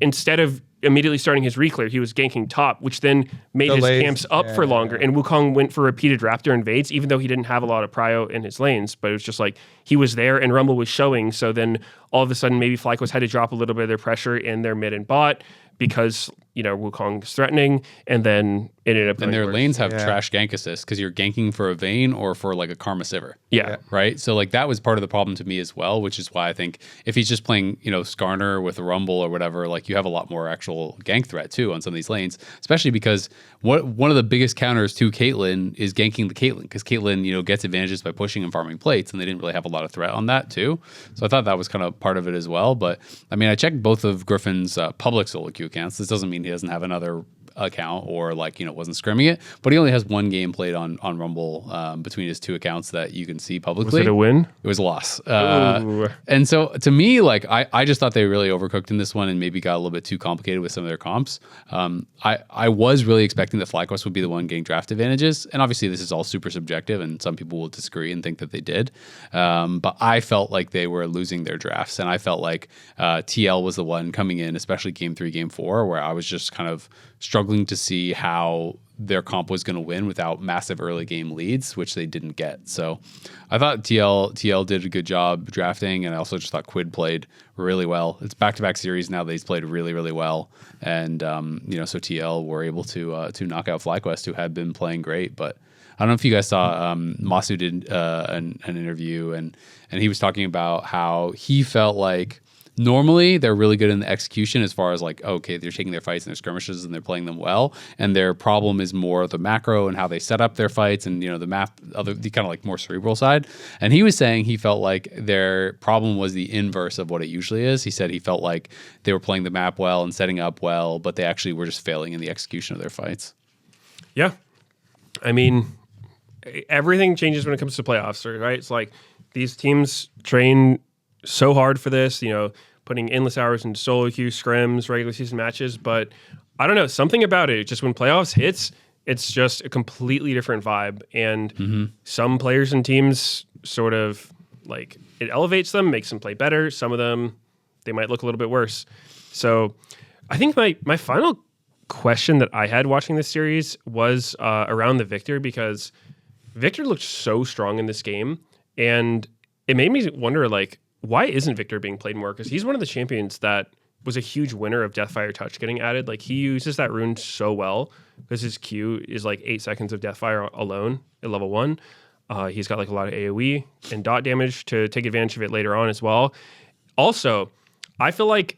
instead of immediately starting his reclear, he was ganking top, which then made his camps up for longer. And Wukong went for repeated Raptor invades, even though he didn't have a lot of prio in his lanes, but it was just like he was there and Rumble was showing. So then all of a sudden maybe FlyQuest had to drop a little bit of their pressure in their mid and bot because Wukong's threatening, and then it ended up. And their lanes have trash gank assist because you're ganking for a Vayne or for like a Karma Sivir. Yeah. Right. So like that was part of the problem to me as well, which is why I think if he's just playing, Skarner with a Rumble or whatever, like you have a lot more actual gank threat too on some of these lanes, especially because one of the biggest counters to Caitlyn is ganking the Caitlyn, because Caitlyn, gets advantages by pushing and farming plates, and they didn't really have a lot of threat on that too. So I thought that was kind of part of it as well. But I mean, I checked both of Griffin's public solo queue accounts. This doesn't mean he doesn't have another account or like, wasn't scrimming it, but he only has one game played on Rumble between his two accounts that you can see publicly. Was it a win? It was a loss. And so to me, like I just thought they really overcooked in this one and maybe got a little bit too complicated with some of their comps. I was really expecting that FlyQuest would be the one getting draft advantages. And obviously this is all super subjective and some people will disagree and think that they did. But I felt like they were losing their drafts. And I felt like TL was the one coming in, especially game 3, game 4, where I was just kind of struggling to see how their comp was going to win without massive early game leads, which they didn't get. So I thought TL did a good job drafting, and I also just thought Quid played really well. It's back-to-back series now that he's played really, really well. And, so TL were able to knock out FlyQuest, who had been playing great. But I don't know if you guys saw Masu did an interview, and he was talking about how he felt like normally they're really good in the execution as far as like, okay, they're taking their fights and their skirmishes and they're playing them well. And their problem is more the macro and how they set up their fights and, the map, the kind of like more cerebral side. And he was saying he felt like their problem was the inverse of what it usually is. He said he felt like they were playing the map well and setting up well, but they actually were just failing in the execution of their fights. Yeah. I mean, everything changes when it comes to playoffs, right? It's like these teams train so hard for this, putting endless hours into solo queue, scrims, regular season matches. But I don't know, something about it, just when playoffs hits, it's just a completely different vibe. And some players and teams sort of like it elevates them, makes them play better. Some of them, they might look a little bit worse. So I think my final question that I had watching this series was around the Victor, because Victor looked so strong in this game. And it made me wonder, like, why isn't Victor being played more? Because he's one of the champions that was a huge winner of Deathfire Touch getting added. Like, he uses that rune so well because his Q is like 8 seconds of Deathfire alone at level 1. He's got like a lot of AoE and dot damage to take advantage of it later on as well. Also, I feel like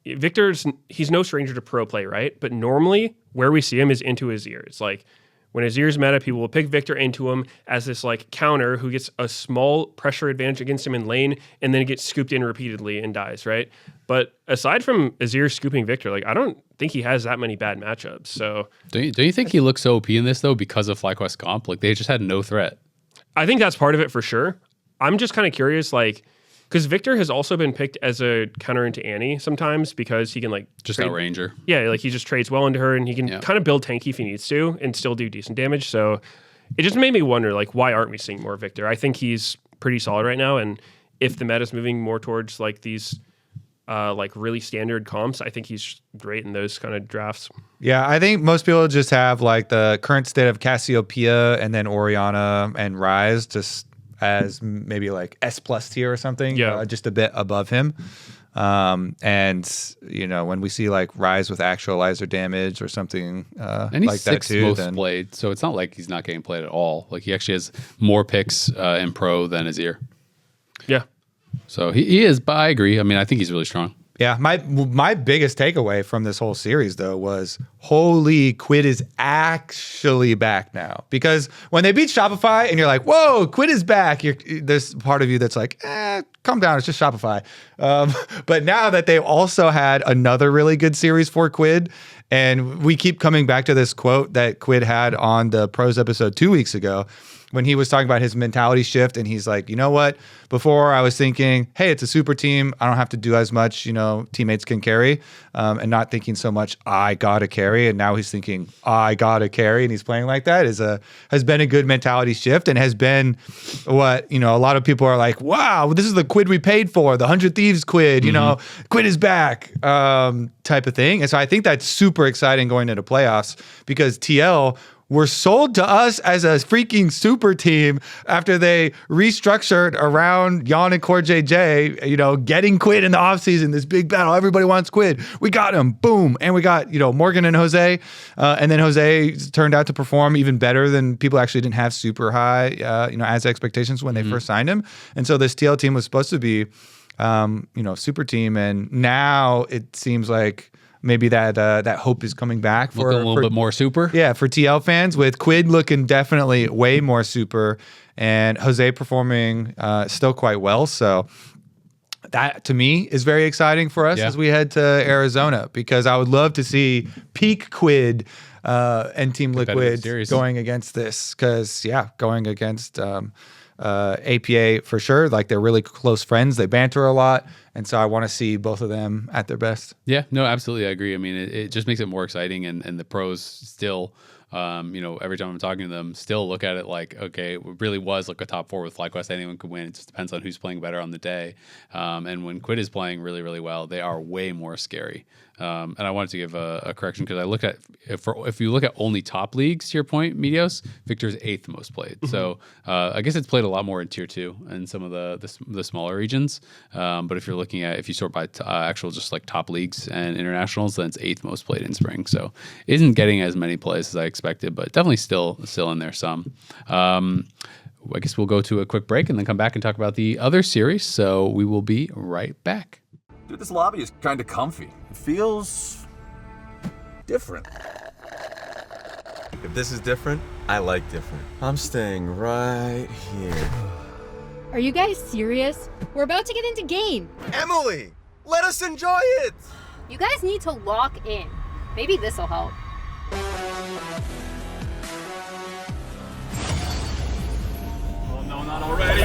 he's no stranger to pro play, right? But normally where we see him is into his ear. It's like, when Azir's meta, people will pick Victor into him as this like counter who gets a small pressure advantage against him in lane and then gets scooped in repeatedly and dies, right? But aside from Azir scooping Victor, like I don't think he has that many bad matchups. So don't you think he looks so OP in this though because of FlyQuest comp? Like they just had no threat. I think that's part of it for sure. I'm just kind of curious, like, because Victor has also been picked as a counter into Annie sometimes because he can like just outrange her. Yeah, like he just trades well into her and he can kind of build tanky if he needs to and still do decent damage. So it just made me wonder, like, why aren't we seeing more Victor? I think he's pretty solid right now, and if the meta's moving more towards like these like really standard comps, I think he's great in those kind of drafts. Yeah, I think most people just have like the current state of Cassiopeia and then Orianna and Ryze just as maybe like S+ tier or something, just a bit above him. And when we see like Ryze with actualizer damage or something and he's like sixth that too, most played, so it's not like he's not getting played at all. Like he actually has more picks in pro than Azir. Yeah. So he is, but I agree. I mean, I think he's really strong. Yeah, my biggest takeaway from this whole series, though, was holy, Quid is actually back now. Because when they beat Shopify and you're like, whoa, Quid is back, there's part of you that's like, calm down, it's just Shopify. But now that they've also had another really good series for Quid, and we keep coming back to this quote that Quid had on the Pros episode 2 weeks ago, when he was talking about his mentality shift, and he's like, you know what? Before I was thinking, hey, it's a super team. I don't have to do as much, teammates can carry, and not thinking so much, I gotta carry. And now he's thinking, I gotta carry, and he's playing like that has been a good mentality shift, and has been what, a lot of people are like, wow, this is the Quid we paid for, the 100 Thieves Quid, Quid is back, type of thing. And so I think that's super exciting going into playoffs, because TL were sold to us as a freaking super team after they restructured around Yon and Core JJ, getting Quid in the offseason, this big battle. Everybody wants Quid. We got him. Boom. And we got, Morgan and Jose. And then Jose turned out to perform even better than people actually didn't have super high, as expectations when they first signed him. And so this TL team was supposed to be, super team. And now it seems like maybe that hope is coming back for a little bit more super. Yeah, for TL fans, with Quid looking definitely way more super and Jose performing still quite well. So that to me is very exciting for us as we head to Arizona, because I would love to see peak Quid and Team Liquid going against this, because going against APA for sure. Like, they're really close friends. They banter a lot. And so I want to see both of them at their best. Yeah, no, absolutely. I agree. I mean, it just makes it more exciting. And the pros still, every time I'm talking to them, still look at it like, okay, it really was like a top 4 with FlyQuest. Anyone could win. It just depends on who's playing better on the day. And when Quid is playing really, really well, they are way more scary. And I wanted to give a correction, because I looked at, if you look at only top leagues, to your point, Meteos, Victor's 8th most played. So I guess it's played a lot more in tier 2 and some of the smaller regions. But if you're looking at, if you sort by actual just like top leagues and internationals, then it's 8th most played in spring. So isn't getting as many plays as I expected, but definitely still in there some. I guess we'll go to a quick break and then come back and talk about the other series. So we will be right back. Dude, this lobby is kind of comfy. It feels different. If this is different, I like different. I'm staying right here. Are you guys serious? We're about to get into game. Emily, let us enjoy it! You guys need to lock in. Maybe this'll help. Oh no, not already.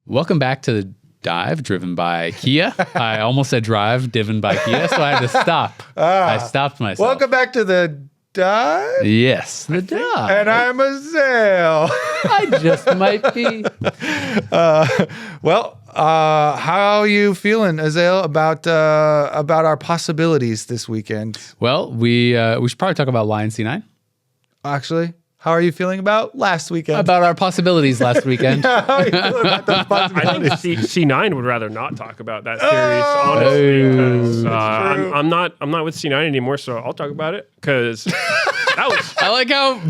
Welcome back to the Dive, driven by Kia. I almost said drive, driven by Kia, so I had to stop. I stopped myself. Welcome back to the Dive. Yes, the Dive. And I'm Azale. I just might be. How are you feeling, Azale, about our possibilities this weekend? Well, we should probably talk about LYON C9. Actually, how are you feeling about last weekend? About our possibilities last weekend. How are you feeling about those I possibilities? think C9 would rather not talk about that series, honestly, because I'm not with C9 anymore, so I'll talk about it, because that was. I like how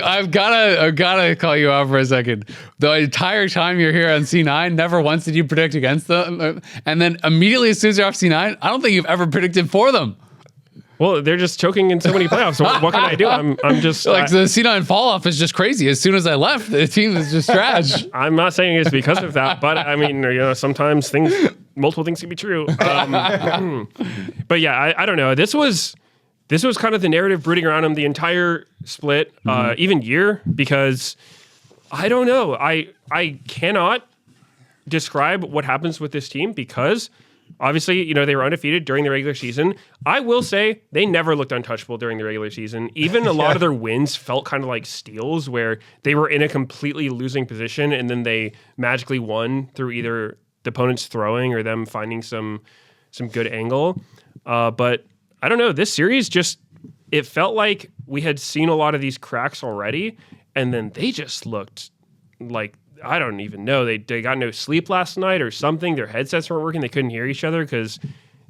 I've gotta call you out for a second. The entire time you're here on C9, never once did you predict against them, and then immediately as soon as you're off C9, I don't think you've ever predicted for them. Well, they're just choking in so many playoffs. So what can I do? I'm just Like the C9 fall off is just crazy. As soon as I left, the team is just trash. I'm not saying it's because of that, but I mean, sometimes multiple things can be true. But yeah, I don't know. This was kind of the narrative brooding around him the entire split, even year, because I don't know. I cannot describe what happens with this team, because obviously, they were undefeated during the regular season. I will say they never looked untouchable during the regular season. Even a lot of their wins felt kind of like steals, where they were in a completely losing position and then they magically won through either the opponent's throwing or them finding some good angle. But I don't know. This series it felt like we had seen a lot of these cracks already, and then they just looked like, I don't even know. They got no sleep last night or something. Their headsets weren't working. They couldn't hear each other, because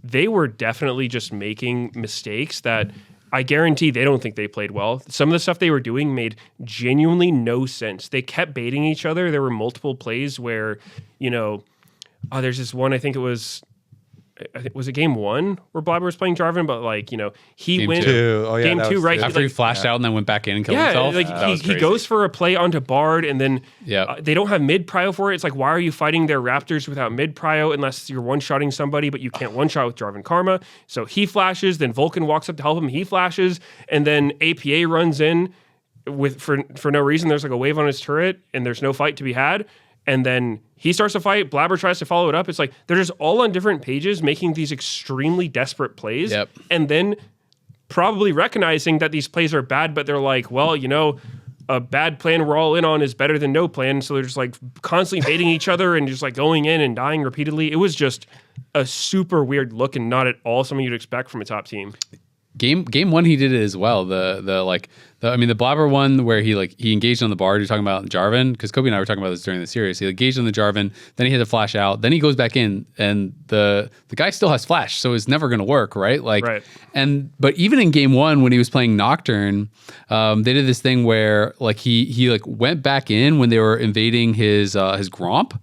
they were definitely just making mistakes that I guarantee they don't think they played well. Some of the stuff they were doing made genuinely no sense. They kept baiting each other. There were multiple plays where, there's this one, I think was it game 1 where Blabber was playing Jarvan, but he went game 2, right? After he flashed out and then went back in and killed himself. He goes for a play onto Bard, and then they don't have mid prio for it. It's like, why are you fighting their Raptors without mid prio unless you're one-shotting somebody, but you can't one-shot with Jarvan Karma. So he flashes, then Vulcan walks up to help him, he flashes, and then APA runs in for no reason. There's like a wave on his turret, and there's no fight to be had. And then he starts to fight. Blabber tries to follow it up. It's like they're just all on different pages making these extremely desperate plays. Yep. And then probably recognizing that these plays are bad, but they're like, well, a bad plan we're all in on is better than no plan. So they're just like constantly baiting each other and just like going in and dying repeatedly. It was just a super weird look, and not at all something you'd expect from a top team. Game 1, he did it as well. The Blabber one where he engaged on the Bard. You're talking about Jarvan, because Kobe and I were talking about this during the series. He engaged on the Jarvan, then he had to flash out, then he goes back in, and the guy still has flash, so it's never going to work, right? Right. But even in game 1 when he was playing Nocturne, they did this thing where he went back in when they were invading his Gromp.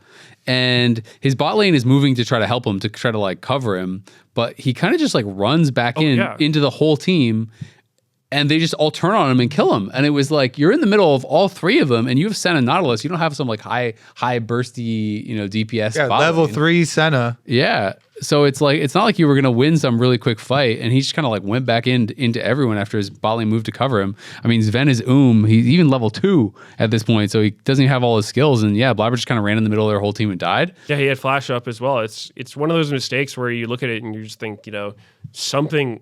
And his bot lane is moving to try to help him, to try to cover him, but he kind of just runs back into the whole team. and they just all turn on him and kill him. And it was like, you're in the middle of all three of them, and you have Senna Nautilus. You don't have some like high bursty, DPS. Yeah, bot level lane. 3 Senna. Yeah. So it's like, it's not like you were going to win some really quick fight. And he just kind of like went back into everyone after his bot lane moved to cover him. I mean, Sven is he's even level 2 at this point. So he doesn't even have all his skills. And yeah, Blabber just kind of ran in the middle of their whole team and died. Yeah, he had flash up as well. It's one of those mistakes where you look at it and you just think, something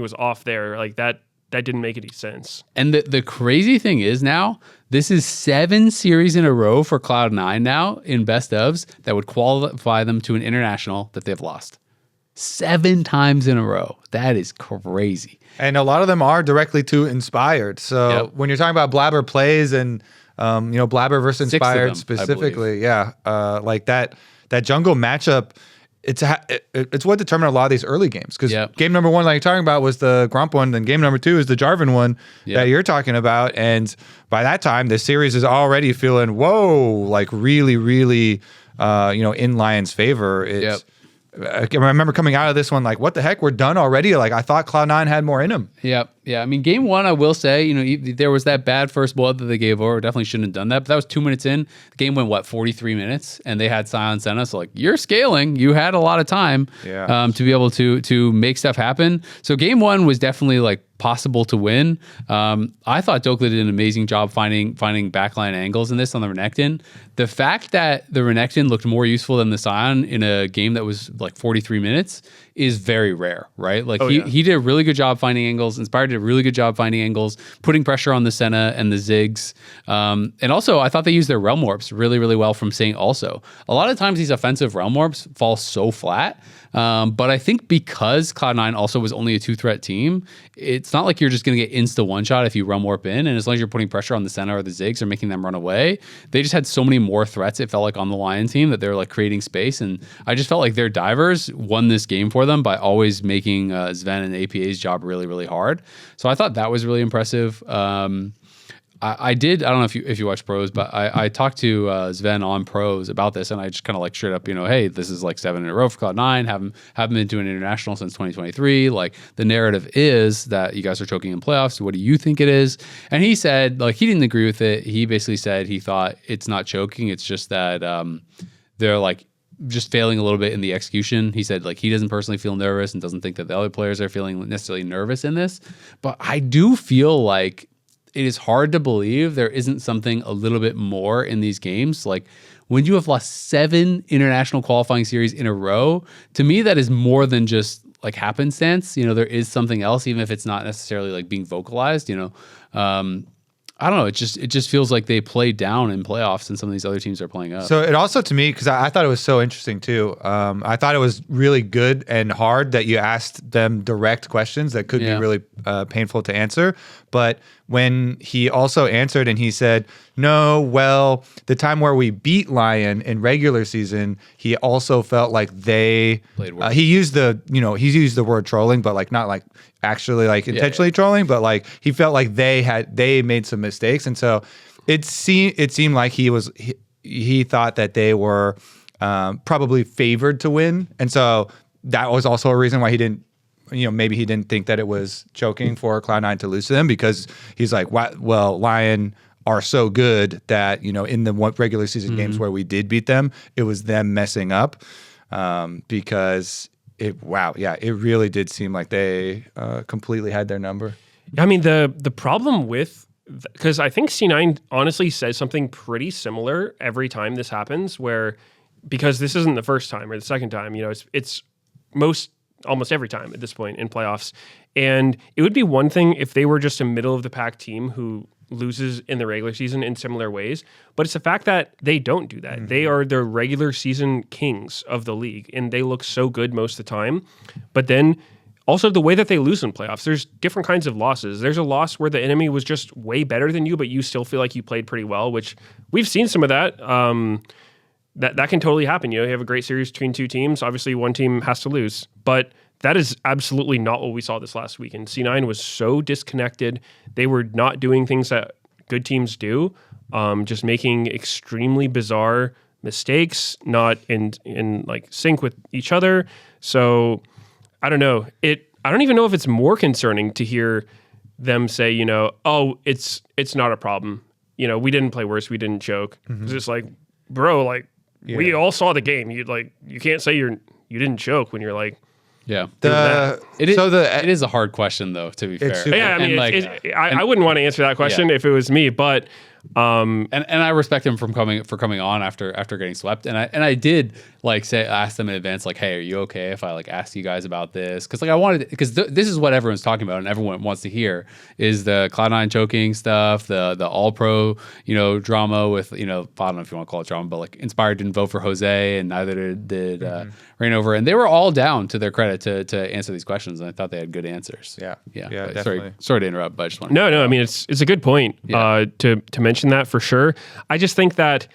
was off there. Like that didn't make any sense. And the crazy thing is now, this is 7 series in a row for Cloud9 now in best ofs that would qualify them to an international that they've lost. 7 times in a row. That is crazy. And a lot of them are directly to Inspired. So when you're talking about Blabber plays and, Blabber versus 6 of Inspired them, specifically, like that jungle matchup, it's what determined a lot of these early games. Because game number 1, like you're talking about, was the Grump one, then game number 2 is the Jarvan one that you're talking about. And by that time, the series is already feeling, like really, really, in Lion's favor. I remember coming out of this one like, what the heck? We're done already? Like, I thought Cloud9 had more in them. Yeah. I mean, game 1, I will say, there was that bad first blood that they gave over. Definitely shouldn't have done that. But that was 2 minutes in. The game went, 43 minutes? And they had Silence Senna. So, like, you're scaling. You had a lot of time to be able to make stuff happen. So, game 1 was definitely, like, possible to win. I thought Dokla did an amazing job finding backline angles in this on the Renekton. The fact that the Renekton looked more useful than the Sion in a game that was like 43 minutes is very rare, right? Like he did a really good job finding angles. Inspired did a really good job finding angles, putting pressure on the Senna and the Ziggs. And also, I thought they used their Realm Warps really, really well from Saint also. A lot of times these offensive Realm Warps fall so flat. But I think because Cloud9 also was only a 2-threat team, it's not like you're just going to get insta one-shot if you Realm Warp in. And as long as you're putting pressure on the Senna or the Ziggs or making them run away, they just had so many more threats, it felt like, on the Lion team that they were like creating space. And I just felt like their divers won this game for them by always making Sven and APA's job really, really hard. So I thought that was really impressive. I don't know if you watch pros, but I talked to Sven on pros about this, and I just kind of like straight up, hey, this is like 7 in a row for Cloud9. Haven't been to an international since 2023. Like, the narrative is that you guys are choking in playoffs. What do you think it is? And he said, like, he didn't agree with it. He basically said he thought it's not choking. It's just that they're like just failing a little bit in the execution. He said, like, he doesn't personally feel nervous and doesn't think that the other players are feeling necessarily nervous in this. But I do feel like it is hard to believe there isn't something a little bit more in these games. Like, when you have lost 7 international qualifying series in a row, to me, that is more than just like happenstance. There is something else, even if it's not necessarily like being vocalized, I don't know. It just feels like they play down in playoffs and some of these other teams are playing up. So it also, to me, because I thought it was so interesting too. I thought it was really good and hard that you asked them direct questions that could be really painful to answer. But when he also answered and he said, no, well, the time where we beat Lion in regular season, he also felt like they played worse. He used he's used the word trolling, but like not like actually like intentionally trolling, but like he felt like they made some mistakes. And so it seemed like he thought that they were probably favored to win. And so that was also a reason why he didn't, maybe he didn't think that it was choking for Cloud9 to lose to them, because he's like, well, Lion are so good that, in the regular season games where we did beat them, it was them messing up, because it really did seem like they completely had their number. I mean, the problem with, because I think C9 honestly says something pretty similar every time this happens, where, because this isn't the first time or the second time, it's almost every time at this point in playoffs. And it would be one thing if they were just a middle of the pack team who loses in the regular season in similar ways, but it's the fact that they don't do that. Mm-hmm. They are the regular season kings of the league, and they look so good most of the time. But then also the way that they lose in playoffs, there's different kinds of losses. There's a loss where the enemy was just way better than you, but you still feel like you played pretty well, which we've seen some of that. That can totally happen. You have a great series between two teams. Obviously, one team has to lose, but that is absolutely not what we saw this last weekend. C9 was so disconnected. They were not doing things that good teams do, just making extremely bizarre mistakes, not in like sync with each other. So I don't know. I don't even know if it's more concerning to hear them say, oh, it's not a problem. We didn't play worse. We didn't choke. It's just like, bro, like we all saw the game. You can't say you didn't choke when you're like, yeah. It is a hard question though, to be fair. super- yeah. I mean, I wouldn't want to answer that question if it was me, but and I respect him for coming on after getting swept, and I did ask them in advance, like, hey, are you okay if I ask you guys about this? Because I wanted, because this is what everyone's talking about and everyone wants to hear is the Cloud9 choking stuff, the All Pro drama with I don't know if you want to call it drama, but Inspired didn't vote for Jose and neither did Rainover, and they were all down, to their credit, to answer these questions, and I thought they had good answers. Yeah, But definitely. Sorry to interrupt, but I just want no. I mean, it's a good point to mention that for sure. I just think that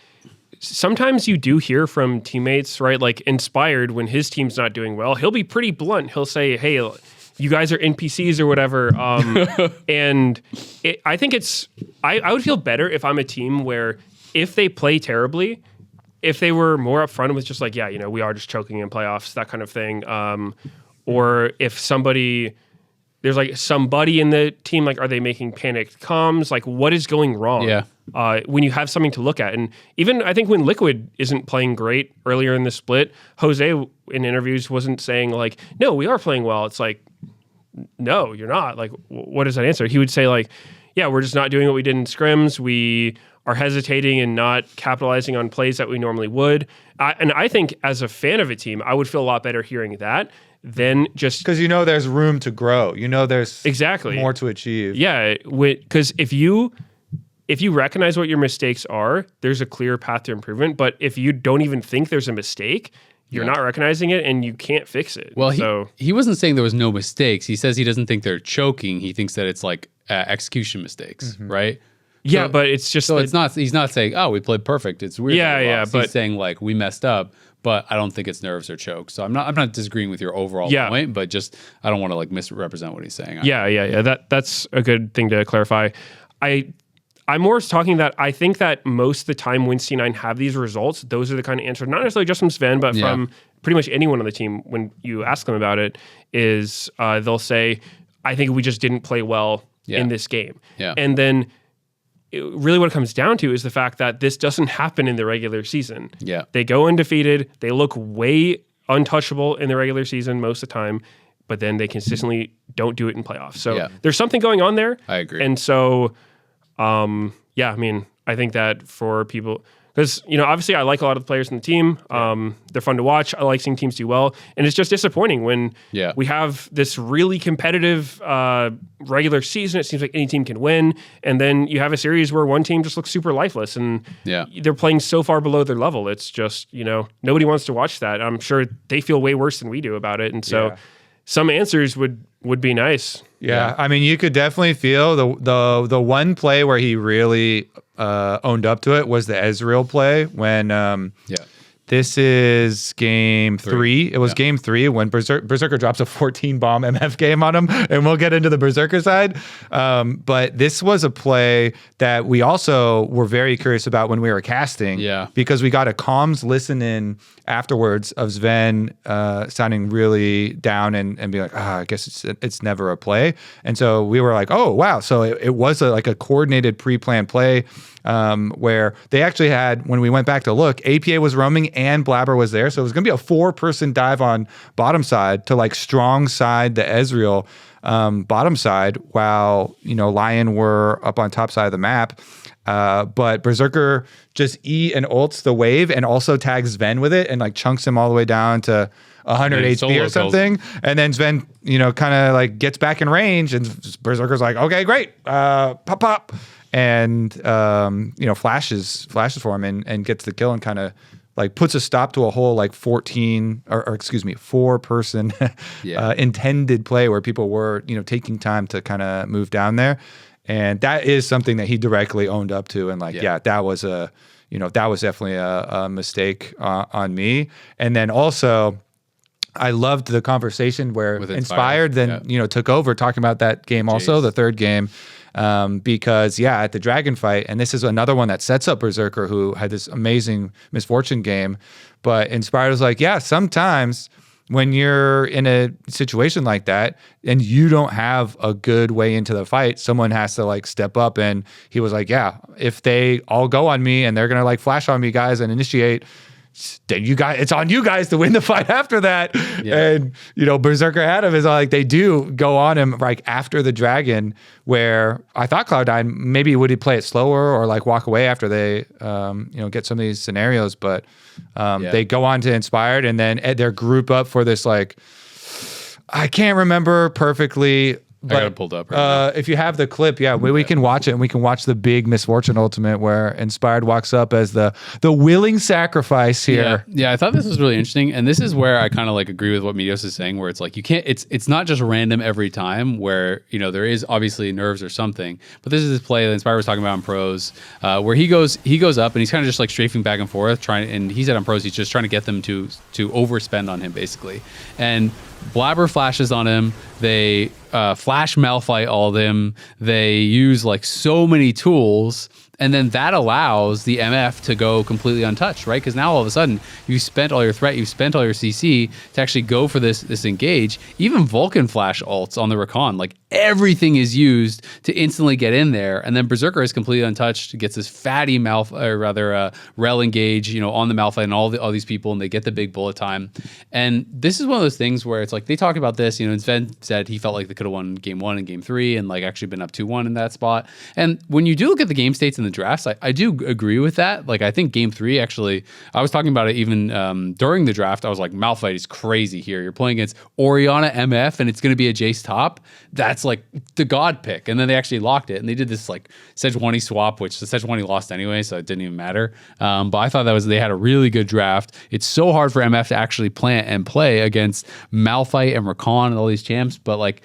sometimes you do hear from teammates, right? Like Inspired, when his team's not doing well, he'll be pretty blunt. He'll say, hey, you guys are NPCs or whatever. And I think I would feel better if I'm a team where if they play terribly, if they were more upfront with just like, we are just choking in playoffs, that kind of thing. Or if there's somebody in the team, are they making panicked comms? What is going wrong? Yeah. When you have something to look at. And even I think when Liquid isn't playing great earlier in the split, Jose in interviews wasn't saying no, we are playing well. It's no, you're not. What is that answer? He would say we're just not doing what we did in scrims. We are hesitating and not capitalizing on plays that we normally would. And I think as a fan of a team, I would feel a lot better hearing that than just... Because there's room to grow. There's exactly more to achieve. Yeah, because if you recognize what your mistakes are, there's a clear path to improvement. But if you don't even think there's a mistake, you're not recognizing it and you can't fix it. Well, he wasn't saying there was no mistakes. He says he doesn't think they're choking. He thinks that it's execution mistakes, right? Yeah, but it's just... So it's not. He's not saying, oh, we played perfect. It's weird. Yeah, but he's saying we messed up, but I don't think it's nerves or choke. So I'm not disagreeing with your overall point, but just I don't want to misrepresent what he's saying. Yeah. That's a good thing to clarify. I'm more talking that I think that most of the time when C9 have these results, those are the kind of answers, not necessarily just from Sven, but from pretty much anyone on the team when you ask them about it, is they'll say, I think we just didn't play well in this game. Yeah. And then really what it comes down to is the fact that this doesn't happen in the regular season. Yeah. They go undefeated. They look way untouchable in the regular season most of the time, but then they consistently don't do it in playoffs. So there's something going on there. I agree. And so... I think that for people, because, obviously I like a lot of the players in the team. They're fun to watch. I like seeing teams do well. And it's just disappointing when we have this really competitive regular season. It seems like any team can win. And then you have a series where one team just looks super lifeless and they're playing so far below their level. It's just, nobody wants to watch that. I'm sure they feel way worse than we do about it. And so some answers would be nice. Yeah, I mean, you could definitely feel the one play where he really owned up to it was the Ezreal play when this is game 3. It was game 3 when Berserker drops a 14 bomb MF game on him, and we'll get into the Berserker side. But this was a play that we also were very curious about when we were casting, because we got a comms listen in afterwards of Sven sounding really down and being like, I guess it's never a play. And so we were like, oh, wow. So it was a coordinated pre-planned play where they actually had, when we went back to look, APA was roaming and Blabber was there. So it was going to be a 4-person dive on bottom side to strong side the Ezreal bottom side while, LYON were up on top side of the map. But Berserker just and ults the wave and also tags Sven with it and chunks him all the way down to 100 HP or something. And then Sven, kind of gets back in range and Berserker's like, okay, great. Pop. And, flashes for him and gets the kill and kind of puts a stop to a whole 4-person intended play where people were, taking time to kind of move down there. And that is something that he directly owned up to. And that was that was definitely a mistake on me. And then also, I loved the conversation where Inspired then, took over talking about that game also, the third game. Because at the Dragon fight, and this is another one that sets up Berserker, who had this amazing Misfortune game, but Inspired was like, sometimes when you're in a situation like that and you don't have a good way into the fight, someone has to like step up. And he was like, yeah, if they all go on me and they're going to like flash on me guys and initiate, then you guys, it's on you guys to win the fight after that. Yeah. And, you know, Berserker Adam is like, they do go on him like after the dragon, where I thought Cloud9 maybe would he play it slower or like walk away after they, you know, get some of these scenarios, but they go on to Inspired and then their group up for this, like, I can't remember perfectly. But, I got it pulled up right now. If you have the clip, we can watch it, and we can watch the big Misfortune Ultimate where Inspired walks up as the willing sacrifice here. Yeah, I thought this was really interesting, and this is where I kind of like agree with what Meteos is saying, where it's like you can't. It's not just random every time. Where you know there is obviously nerves or something, but this is his play that Inspired was talking about on pros, where he goes up and he's kind of just like strafing back and forth, and he said on pros he's just trying to get them to overspend on him basically, and Blabber flashes on him. They flash Malphite all of them. They use like so many tools, and then that allows the MF to go completely untouched, right? Because now all of a sudden you spent all your threat, you spent all your CC to actually go for this engage. Even Vulcan flash ults on the Rakan, like everything is used to instantly get in there, and then Berserker is completely untouched, gets this fatty Rel engage, you know, on the Malphite and all these people, and they get the big bullet time. And this is one of those things where it's like they talk about this, you know, and Sven said he felt like they could have won game 1 and game 3 and like actually been up 2-1 in that spot. And when you do look at the game states in the drafts, I do agree with that. Like I think game 3 actually, I was talking about it even during the draft. I was like, Malphite is crazy here. You're playing against Orianna MF and it's going to be a Jace top. That's like the god pick. And then they actually locked it, and they did this like Sejuani swap, which the Sejuani lost anyway, so it didn't even matter. But I thought they had a really good draft. It's so hard for MF to actually plant and play against Malphite and Rakan and all these champs, but like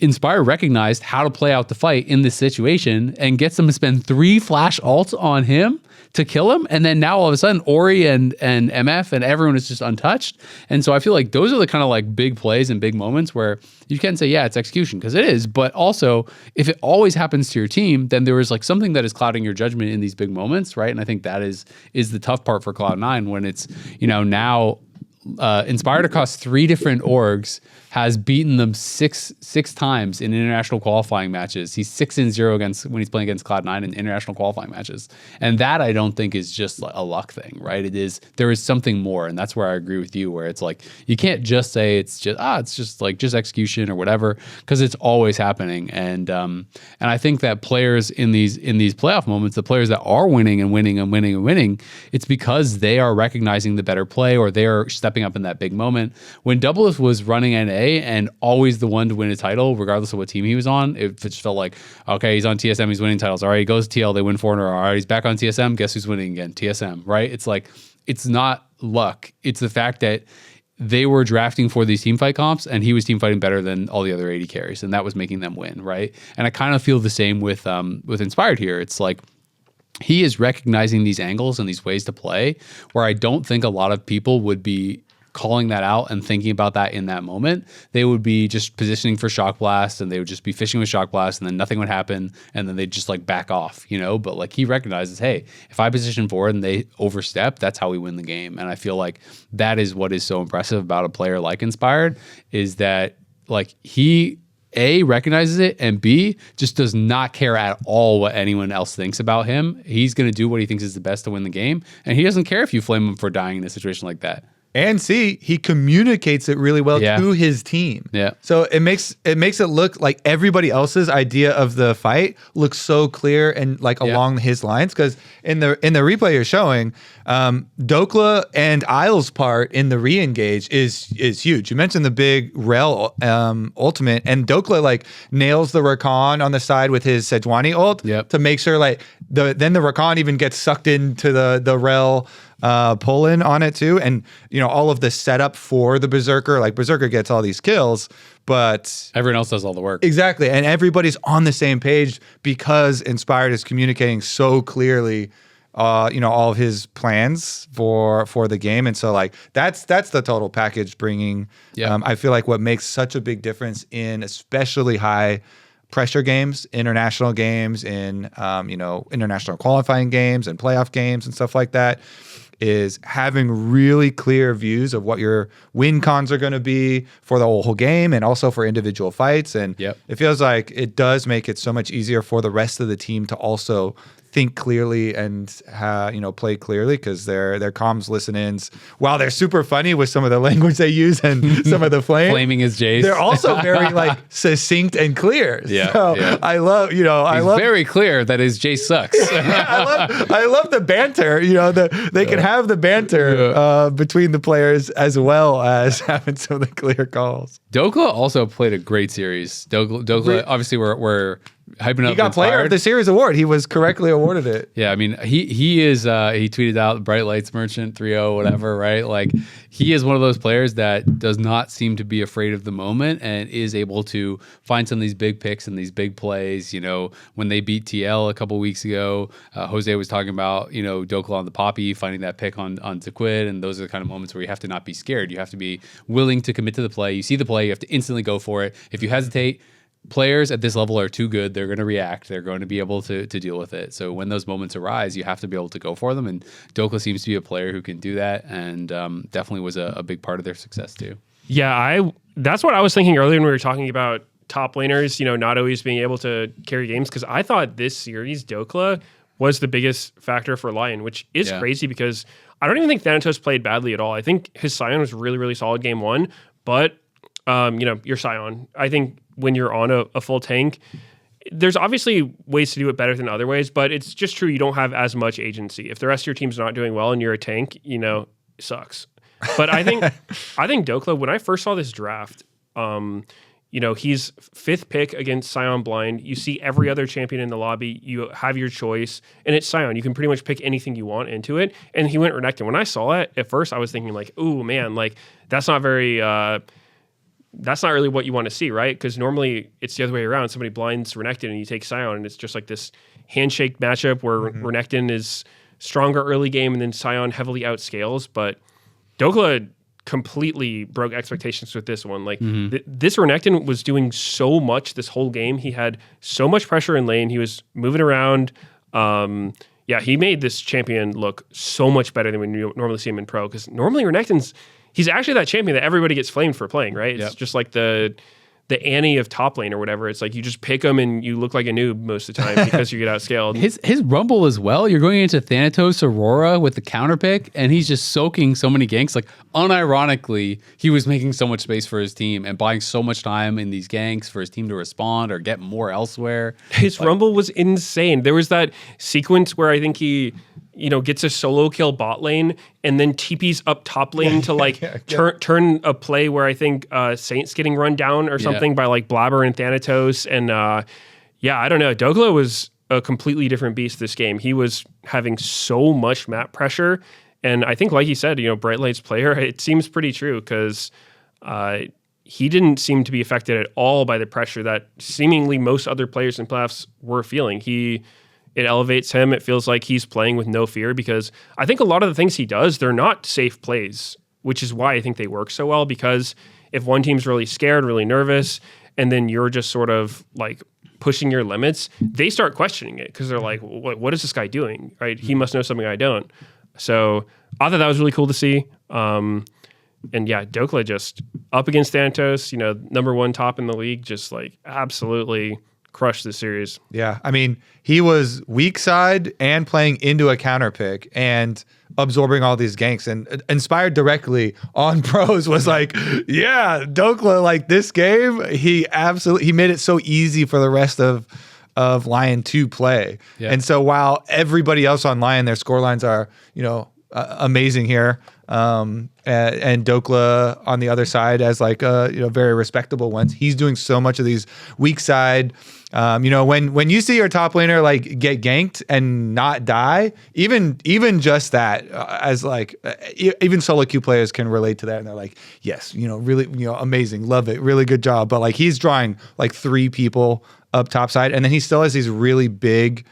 Inspire recognized how to play out the fight in this situation and gets them to spend 3 flash ults on him to kill him. And then now all of a sudden Ori and MF and everyone is just untouched. And so I feel like those are the kind of like big plays and big moments where you can say, yeah, it's execution, because it is. But also if it always happens to your team, then there is like something that is clouding your judgment in these big moments, right? And I think that is the tough part for Cloud9 when it's, you know, now Inspired across 3 different orgs has beaten them six times in international qualifying matches. He's 6-0 against when he's playing against Cloud9 in international qualifying matches. And that I don't think is just a luck thing, right? There is something more, and that's where I agree with you, where it's like you can't just say it's just execution or whatever, because it's always happening. And I think that players in these playoff moments, the players that are winning and winning and winning and winning, it's because they are recognizing the better play, or they are stepping up in that big moment. When Doublelift was running NA and always the one to win a title, regardless of what team he was on, it just felt like, okay, he's on TSM, he's winning titles. All right, he goes to TL, they win 4 in a row. All right, he's back on TSM, guess who's winning again? TSM, right? It's like, it's not luck. It's the fact that they were drafting for these team fight comps, and he was team fighting better than all the other 80 carries, and that was making them win, right? And I kind of feel the same with Inspired here. It's like, he is recognizing these angles and these ways to play where I don't think a lot of people would be calling that out and thinking about that in that moment. They would be just positioning for Shock Blast, and they would just be fishing with Shock Blast, and then nothing would happen, and then they'd just like back off, you know? But like he recognizes, hey, if I position forward and they overstep, that's how we win the game. And I feel like that is what is so impressive about a player like Inspired, is that like he A, recognizes it, and B, just does not care at all what anyone else thinks about him. He's going to do what he thinks is the best to win the game, and he doesn't care if you flame him for dying in a situation like that. And C, he communicates it really well to his team. Yeah. So it makes it look like everybody else's idea of the fight looks so clear and like along his lines. Because in the replay you're showing, Dokla and Isles' part in the re-engage is huge. You mentioned the big Rel ultimate, and Dokla like nails the Rakan on the side with his Sejuani ult to make sure like then the Rakan even gets sucked into the Rel pull-in on it too. And you know, all of the setup for the Berserker, like Berserker gets all these kills, but everyone else does all the work. Exactly. And everybody's on the same page because Inspired is communicating so clearly you know, all of his plans for the game. And so like that's the total package bringing I feel like what makes such a big difference in especially high pressure games, international games, in you know, international qualifying games and playoff games and stuff like that, is having really clear views of what your win cons are going to be for the whole game and also for individual fights. And it feels like it does make it so much easier for the rest of the team to also think clearly and play clearly, because their comms listen-ins, while they're super funny with some of the language they use and some of the flaming is Jace, they're also very like succinct and clear. I love very clear that his Jace sucks. I love the banter. They can have the banter between the players as well as having some of the clear calls. Dokla also played a great series. Dokla obviously we're hyping up. He got Player of the Series award. He was correctly awarded it. Yeah, I mean, he is. He tweeted out Bright Lights Merchant 3-0, whatever, right? Like, he is one of those players that does not seem to be afraid of the moment and is able to find some of these big picks and these big plays. When they beat TL a couple weeks ago, Jose was talking about Dokla on the Poppy finding that pick on Tequid, and those are the kind of moments where you have to not be scared. You have to be willing to commit to the play. You see the play, you have to instantly go for it. If you hesitate, players at this level are too good. They're going to react. They're going to be able to deal with it. So when those moments arise, you have to be able to go for them. And Dokla seems to be a player who can do that, and definitely was a big part of their success too. Yeah, that's what I was thinking earlier when we were talking about top laners, not always being able to carry games, because I thought this series, Dokla was the biggest factor for LYON, which is crazy because I don't even think Thanatos played badly at all. I think his Scion was really, really solid game one, but your Scion, I think when you're on a full tank, there's obviously ways to do it better than other ways, but it's just true you don't have as much agency. If the rest of your team's not doing well and you're a tank, it sucks. But I think Dokla, when I first saw this draft, he's 5th pick against Scion Blind. You see every other champion in the lobby. You have your choice, and it's Scion. You can pretty much pick anything you want into it. And he went Renekton. When I saw it, at first I was thinking like, ooh, man, like that's not very... that's not really what you want to see, right? Because normally it's the other way around. Somebody blinds Renekton and you take Scion, and it's just like this handshake matchup where Renekton is stronger early game and then Scion heavily outscales. But Dokla completely broke expectations with this one. Like this Renekton was doing so much this whole game. He had so much pressure in lane. He was moving around. He made this champion look so much better than when you normally see him in pro. Because normally he's actually that champion that everybody gets flamed for playing, right? It's just like the Annie of top lane or whatever. It's like you just pick him and you look like a noob most of the time because you get outscaled. His rumble as well. You're going into Thanatos Aurora with the counter pick, and he's just soaking so many ganks. Like, unironically, he was making so much space for his team and buying so much time in these ganks for his team to respond or get more elsewhere. His rumble was insane. There was that sequence where I think he gets a solo kill bot lane and then TP's up top lane to turn a play where I think Saint's getting run down or something by like Blabber and Thanatos. And I don't know. Dokla was a completely different beast this game. He was having so much map pressure. And I think, like you said, Bright Light's player, it seems pretty true because he didn't seem to be affected at all by the pressure that seemingly most other players in playoffs were feeling. It elevates him. It feels like he's playing with no fear because I think a lot of the things he does, they're not safe plays, which is why I think they work so well, because if one team's really scared, really nervous, and then you're just sort of like pushing your limits, they start questioning it because they're like, what is this guy doing? Right? He must know something I don't. So I thought that was really cool to see. Dokla just up against Thanatos, number 1 top in the league, just like absolutely crushed the series. Yeah, I mean, he was weak side and playing into a counter pick and absorbing all these ganks, and inspired directly on pros was like, Dokla, like this game, he made it so easy for the rest of LYON to play. Yeah. And so while everybody else on LYON, their score lines are, amazing here. And Dokla on the other side as like very respectable ones. He's doing so much of these weak side. When you see your top laner like get ganked and not die, even just that, as like even solo queue players can relate to that, and they're like, yes, really, amazing, love it, really good job. But like he's drawing like 3 people up top side, and then he still has these really big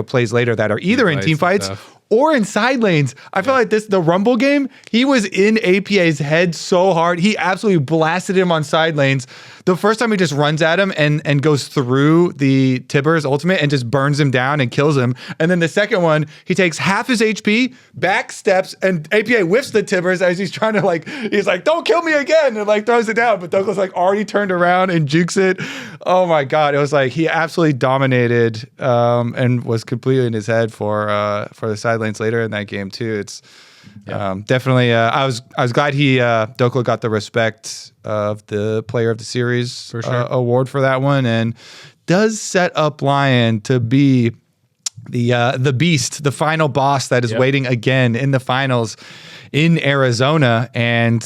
plays later that are either in team fights or in side lanes. I feel like the Rumble game, he was in APA's head so hard. He absolutely blasted him on side lanes. The first time he just runs at him and goes through the Tibbers ultimate and just burns him down and kills him. And then the second one, he takes half his HP, back steps, and APA whiffs the Tibbers as he's trying to he's like, don't kill me again, and throws it down. But Douglas already turned around and jukes it. Oh my God. It was he absolutely dominated and was completely in his head for the side lanes later in that game too. It's definitely. I was glad Dokla got the respect of the Player of the Series for sure. Award for that one, and does set up LYON to be the beast, the final boss that is waiting again in the finals in Arizona. And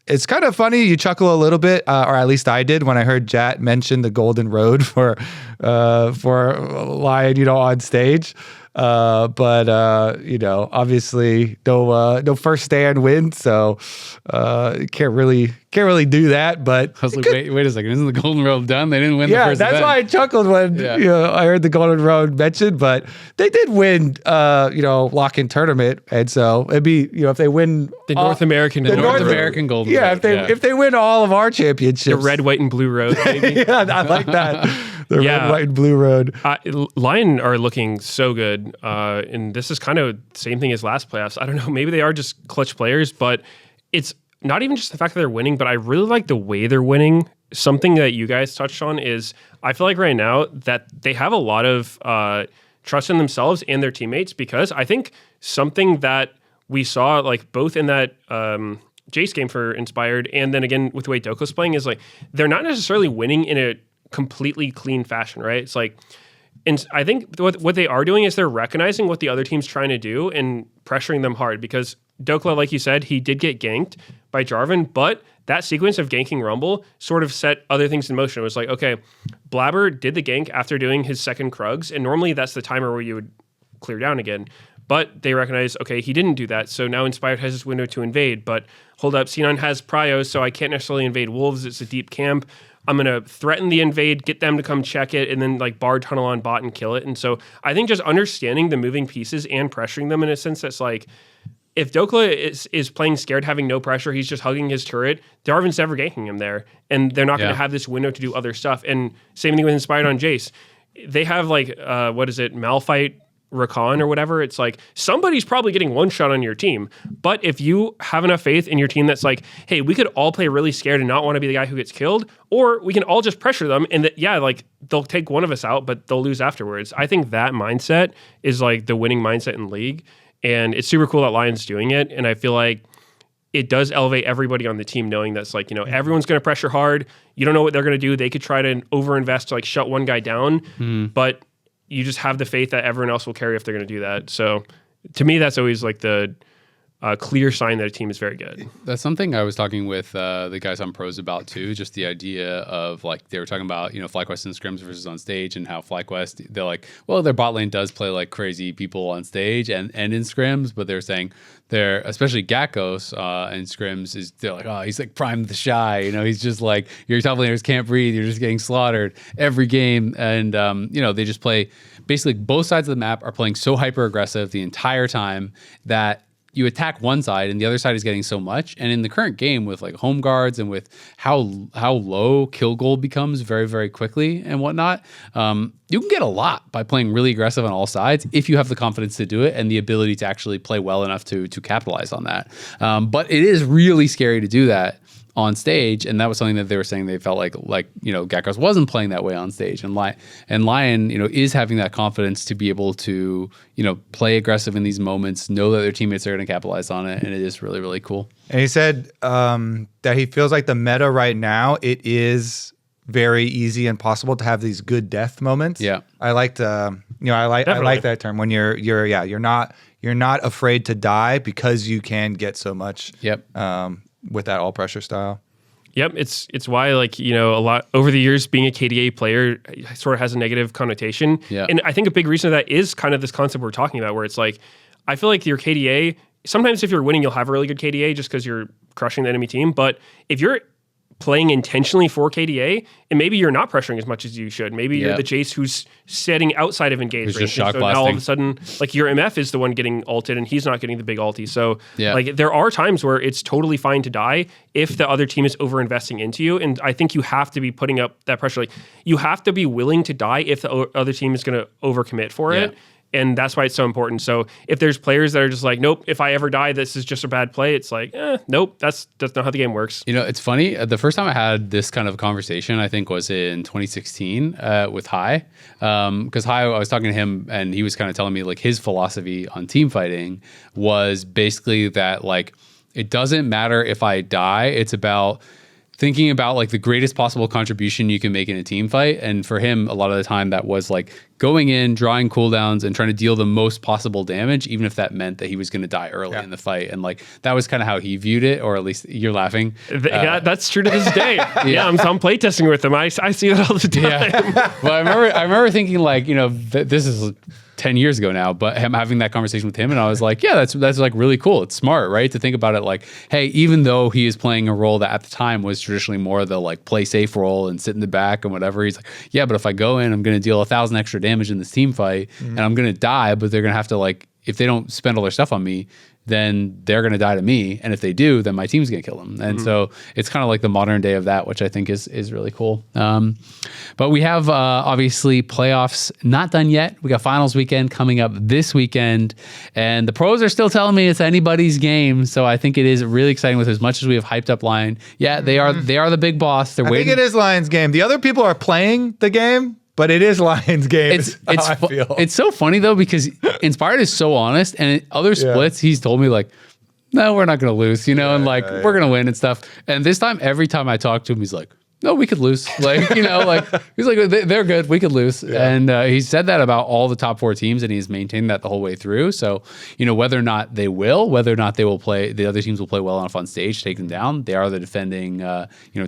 it's kind of funny. You chuckle a little bit, or at least I did, when I heard Jat mention the Golden Road for LYON, on stage. But obviously no first stand win, so can't really do that. But I was like, wait a second, isn't the Golden Road done? They didn't win the first that's event. why I chuckled when I heard the Golden Road mentioned. But they did win lock-in tournament, and so it'd be if they win The North American Golden Road. If they win all of our championships, the red, white, and blue road, maybe. I like that. The red, white, and blue road. LYON are looking so good, and this is kind of the same thing as last playoffs. I don't know, maybe they are just clutch players, but it's not even just the fact that they're winning, but I really like the way they're winning. Something that you guys touched on is I feel like right now that they have a lot of trust in themselves and their teammates, because I think something that we saw both in that Jace game for Inspired and then again with the way Doko's playing is they're not necessarily winning in a completely clean fashion, right? It's and I think what they are doing is they're recognizing what the other team's trying to do and pressuring them hard, because Dokla, like you said, he did get ganked by Jarvan, but that sequence of ganking Rumble sort of set other things in motion. It was okay, Blabber did the gank after doing his second Krugs, and normally that's the timer where you would clear down again. But they recognize, okay, he didn't do that, so now Inspired has this window to invade, but hold up, C9 has Pryos, so I can't necessarily invade Wolves, it's a deep camp. I'm going to threaten the invade, get them to come check it, and then bar tunnel on bot and kill it. And so I think just understanding the moving pieces and pressuring them in a sense that's if Dokla is playing scared, having no pressure, he's just hugging his turret, Darvin's never ganking him there. And they're not going to have this window to do other stuff. And same thing with Inspired on Jace. They have Malphite Rakan or whatever. It's somebody's probably getting one shot on your team. But if you have enough faith in your team that's hey, we could all play really scared and not want to be the guy who gets killed, or we can all just pressure them and they'll take one of us out, but they'll lose afterwards. I think that mindset is the winning mindset in League. And it's super cool that LYON's doing it. And I feel it does elevate everybody on the team knowing that's everyone's going to pressure hard. You don't know what they're going to do. They could try to overinvest to shut one guy down, but you just have the faith that everyone else will carry if they're going to do that. So to me, that's always the clear sign that a team is very good. That's something I was talking with the guys on Pros about too, just the idea of they were talking about, FlyQuest and scrims versus on stage, and how FlyQuest, they're their bot lane does play crazy people on stage and in scrims, but they're saying especially Gakkos in scrims they're he's primed the shy, he's just your top laners can't breathe, you're just getting slaughtered every game. And, they just play basically both sides of the map are playing so hyper aggressive the entire time that you attack one side and the other side is getting so much. And in the current game with home guards and with how low kill goal becomes very, very quickly and whatnot, you can get a lot by playing really aggressive on all sides if you have the confidence to do it and the ability to actually play well enough to capitalize on that. But it is really scary to do that on stage, and that was something that they were saying they felt Gakkos wasn't playing that way on stage, and LYON is having that confidence to be able to play aggressive in these moments, know that their teammates are going to capitalize on it, and it is really, really cool. And he said that he feels the meta right now, it is very easy and possible to have these good death moments. Yeah, I liked I like that term when you're not afraid to die because you can get so much. Yep. With that all pressure style. Yep, it's why a lot over the years being a KDA player sort of has a negative connotation. Yeah. And I think a big reason of that is kind of this concept we're talking about, where it's I feel your KDA, sometimes if you're winning, you'll have a really good KDA just because you're crushing the enemy team. But if you're playing intentionally for KDA, and maybe you're not pressuring as much as you should. Maybe you're Yeah. the Jace who's setting outside of engage Who's range. just shock And so now all of a blasting. sudden, like your MF is the one getting ulted, and he's not getting the big ulti. So Yeah. like there are times where it's totally fine to die if the other team is over investing into you. And I think you have to be putting up that pressure. Like you have to be willing to die if the other team is going to overcommit for Yeah. it. And that's why it's so important. So if there's players that are just like, nope, if I ever die, this is just a bad play. It's like, nope, that's not how the game works. You know, it's funny. The first time I had this kind of conversation, I think, was in 2016 with Hai. Because Hai, I was talking to him, and he was kind of telling me like his philosophy on team fighting was basically that like it doesn't matter if I die. It's about thinking about like the greatest possible contribution you can make in a team fight. And for him, a lot of the time that was like going in, drawing cooldowns, and trying to deal the most possible damage, even if that meant that he was going to die early in the fight. And like that was kind of how he viewed it, or at least you're laughing. Yeah, that's true to this day. Yeah, I'm playtesting with him. I see that all the time. Yeah. Well, I remember thinking like, you know, this is 10 years ago now, but him having that conversation with him, and I was like, yeah, that's like really cool. It's smart, right? To think about it like, hey, even though he is playing a role that at the time was traditionally more the like play safe role and sit in the back and whatever, he's like, yeah, but if I go in, I'm going to deal 1,000 extra damage in this team fight, and I'm going to die, but they're going to have to like, if they don't spend all their stuff on me, then they're going to die to me. And if they do, then my team's going to kill them. And so it's kind of like the modern day of that, which I think is really cool. But we have obviously playoffs not done yet. We got finals weekend coming up this weekend. And the pros are still telling me it's anybody's game. So I think it is really exciting with as much as we have hyped up LYON. Yeah, they are the big boss. They're I waiting. think it is Lion's game. The other people are playing the game, but it is Lion's game. It's I feel. it's so funny though, because Inspired is so honest, and in other splits he's told me like, no, we're not going to lose, you know, and like we're going to win and stuff. And this time, every time I talk to him, he's like, no, we could lose. Like, you know, like he's like, they're good. We could lose. Yeah. And he said that about all the top 4 teams, and he's maintained that the whole way through. So, you know, whether or not they will play, the other teams will play well enough on stage to take them down. They are the defending,